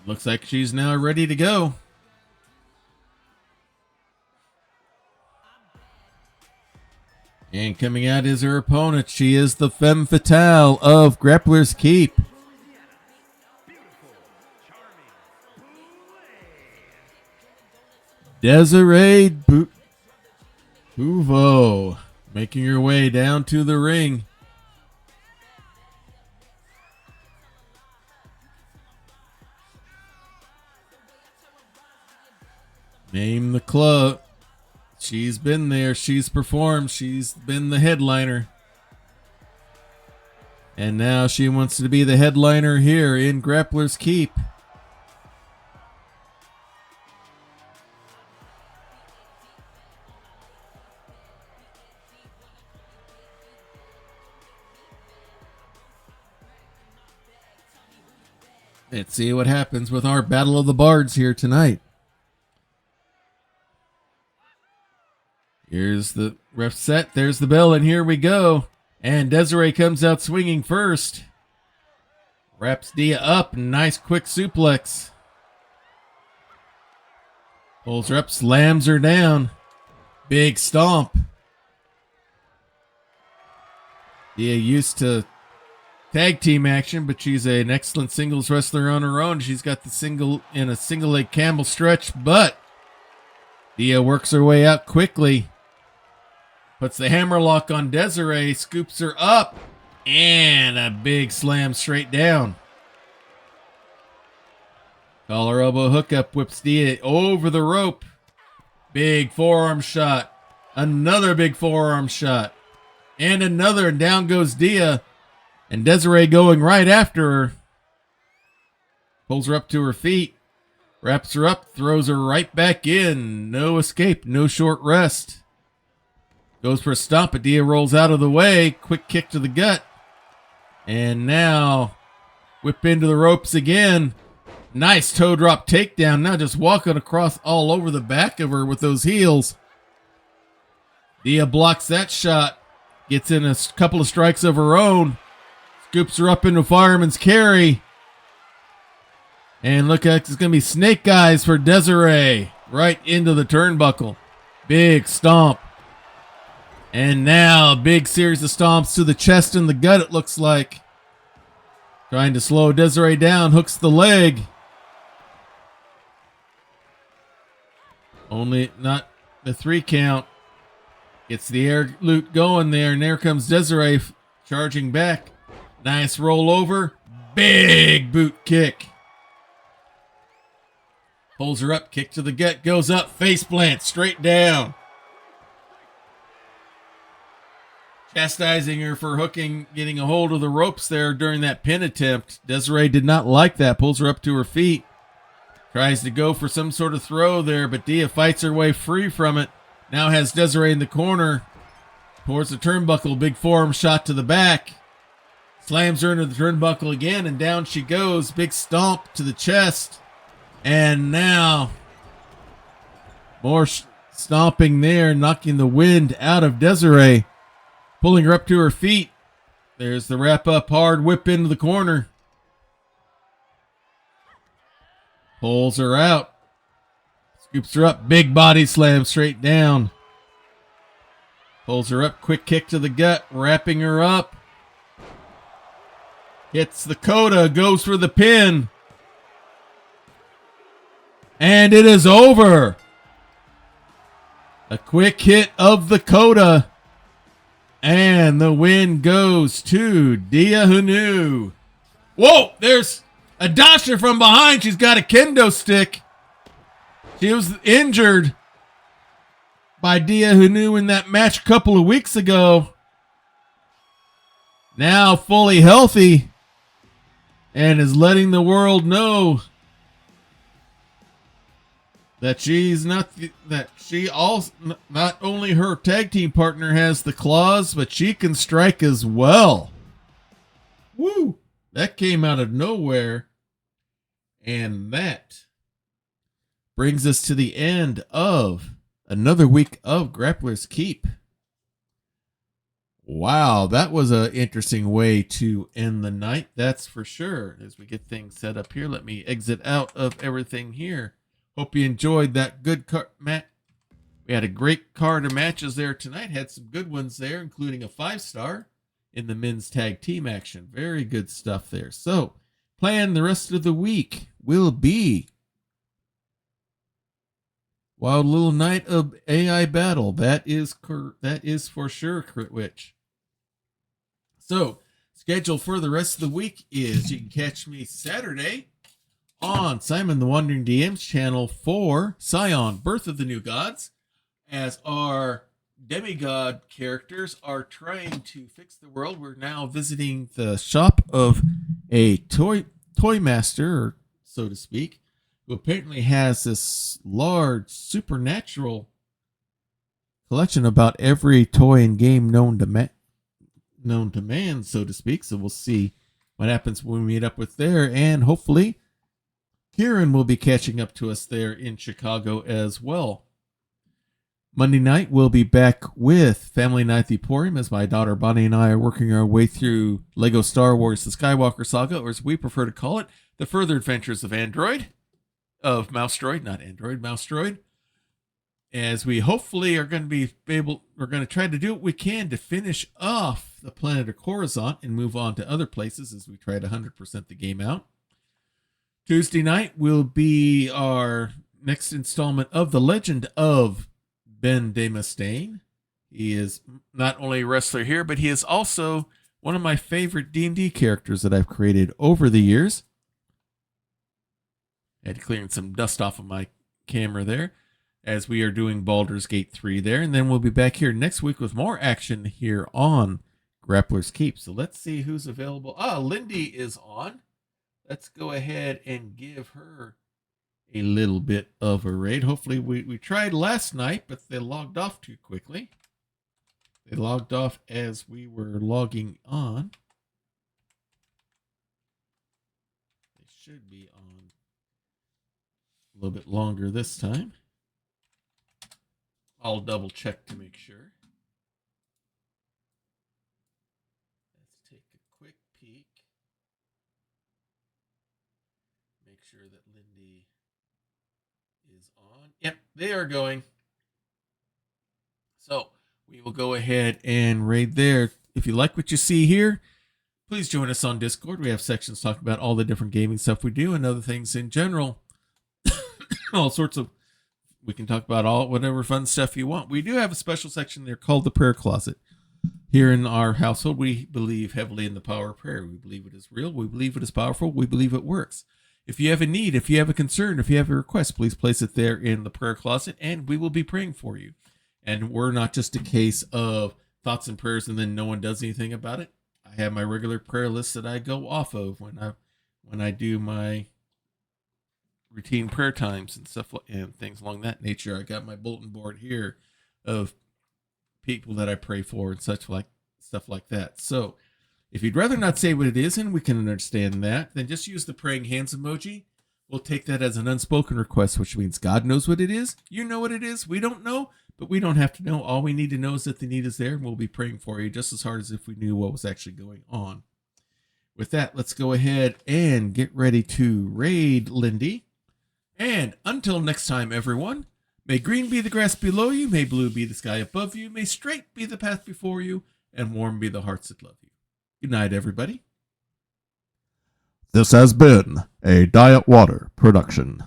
Looks like she's now ready to go. And coming out is her opponent. She is the femme fatale of Grappler's Keep. Desiree Bouveau making her way down to the ring. Name the club. She's been there. She's performed. She's been the headliner. And now she wants to be the headliner here in Grappler's Keep. Let's see what happens with our Battle of the Bards here tonight. Here's the ref set. There's the bell, and here we go. And Desiree comes out swinging first. Wraps Dia up. Nice quick suplex. Pulls her up, slams her down. Big stomp. Dia used to tag team action, but she's an excellent singles wrestler on her own. She's got the single leg camel stretch, but Dia works her way out quickly. Puts the hammerlock on Desiree, scoops her up, and a big slam straight down. Collar elbow hookup whips Dia over the rope. Big forearm shot. Another big forearm shot. And another, and down goes Dia. And Desiree going right after her. Pulls her up to her feet. Wraps her up, throws her right back in. No escape, no short rest. Goes for a stomp, but Dia rolls out of the way. Quick kick to the gut. And now, whip into the ropes again. Nice toe drop takedown. Now just walking across all over the back of her with those heels. Dia blocks that shot. Gets in a couple of strikes of her own. Scoops her up into fireman's carry. And look like it's going to be snake eyes for Desiree. Right into the turnbuckle. Big stomp. And now a big series of stomps to the chest and the gut, it looks like. Trying to slow Desiree down. Hooks the leg. Only not the 3 count. Gets the air loot going there. And there comes Desiree charging back. Nice roll over. Big boot kick. Pulls her up. Kick to the gut. Goes up. Face plant. Straight down. Chastising her for getting a hold of the ropes there during that pin attempt. Desiree did not like that. Pulls her up to her feet. Tries to go for some sort of throw there, but Dia fights her way free from it. Now has Desiree in the corner. Towards the turnbuckle. Big forearm shot to the back. Slams her into the turnbuckle again, and down she goes. Big stomp to the chest. And now, more stomping there, knocking the wind out of Desiree. Pulling her up to her feet. There's the wrap up hard whip into the corner. Pulls her out. Scoops her up. Big body slam straight down. Pulls her up. Quick kick to the gut. Wrapping her up. Hits the coda. Goes for the pin. And it is over. A quick hit of the coda. And the win goes to Dia Hunu. Whoa, there's a dasher from behind. She's got a kendo stick. She was injured by Dia Hunu in that match a couple of weeks ago. Now fully healthy and is letting the world know that not only her tag team partner has the claws, but she can strike as well. Woo! That came out of nowhere. And that brings us to the end of another week of Grappler's Keep. Wow, that was an interesting way to end the night, that's for sure. As we get things set up here, let me exit out of everything here. Hope you enjoyed that good card match. We had a great card of matches there tonight. Had some good ones there, including a 5-star in the men's tag team action. Very good stuff there. So, plan the rest of the week will be Wild Little Night of AI Battle. That is for sure, Crit Witch. So, schedule for the rest of the week is you can catch me Saturday on Simon the Wandering DM's channel for Scion, Birth of the New Gods, as our demigod characters are trying to fix the world. We're now visiting the shop of a toy master, so to speak, who apparently has this large supernatural collection about every toy and game known to man, so to speak. So we'll see what happens when we meet up with there, and hopefully Kieran will be catching up to us there in Chicago as well. Monday night, we'll be back with Family Night the Emporium as my daughter Bonnie and I are working our way through Lego Star Wars The Skywalker Saga, or as we prefer to call it, The Further Adventures of Mouse Droid. As we hopefully are going to we're going to try to do what we can to finish off the planet of Coruscant and move on to other places as we try to 100% the game out. Tuesday night will be our next installment of The Legend of Ben de Mustaine. He is not only a wrestler here, but he is also one of my favorite D&D characters that I've created over the years. I had to clear some dust off of my camera there as we are doing Baldur's Gate 3 there. And then we'll be back here next week with more action here on Grappler's Keep. So let's see who's available. Lindy is on. Let's go ahead and give her a little bit of a raid. Hopefully we tried last night, but they logged off too quickly. They logged off as we were logging on. They should be on a little bit longer this time. I'll double check to make sure. Let's take a quick peek. Make sure that Lindy is on. Yep, they are going. So we will go ahead and raid there. If you like what you see here, please join us on Discord. We have sections talking about all the different gaming stuff we do and other things in general. All sorts of, we can talk about whatever fun stuff you want. We do have a special section there called the Prayer Closet. Here in our household, we believe heavily in the power of prayer. We believe it is real. We believe it is powerful. We believe it works. If you have a need, if you have a concern, if you have a request, please place it there in the prayer closet and we will be praying for you. And we're not just a case of thoughts and prayers and then no one does anything about it. I have my regular prayer list that I go off of when I do my routine prayer times and stuff and things along that nature. I got my bulletin board here of people that I pray for and stuff like that. So If you'd rather not say what it is, and we can understand that, then just use the praying hands emoji. We'll take that as an unspoken request, which means God knows what it is. You know what it is. We don't know, but we don't have to know. All we need to know is that the need is there, and we'll be praying for you just as hard as if we knew what was actually going on. With that, let's go ahead and get ready to raid Lindy. And until next time, everyone, may green be the grass below you, may blue be the sky above you, may straight be the path before you, and warm be the hearts that love you. Good night, everybody. This has been a Diet Water production.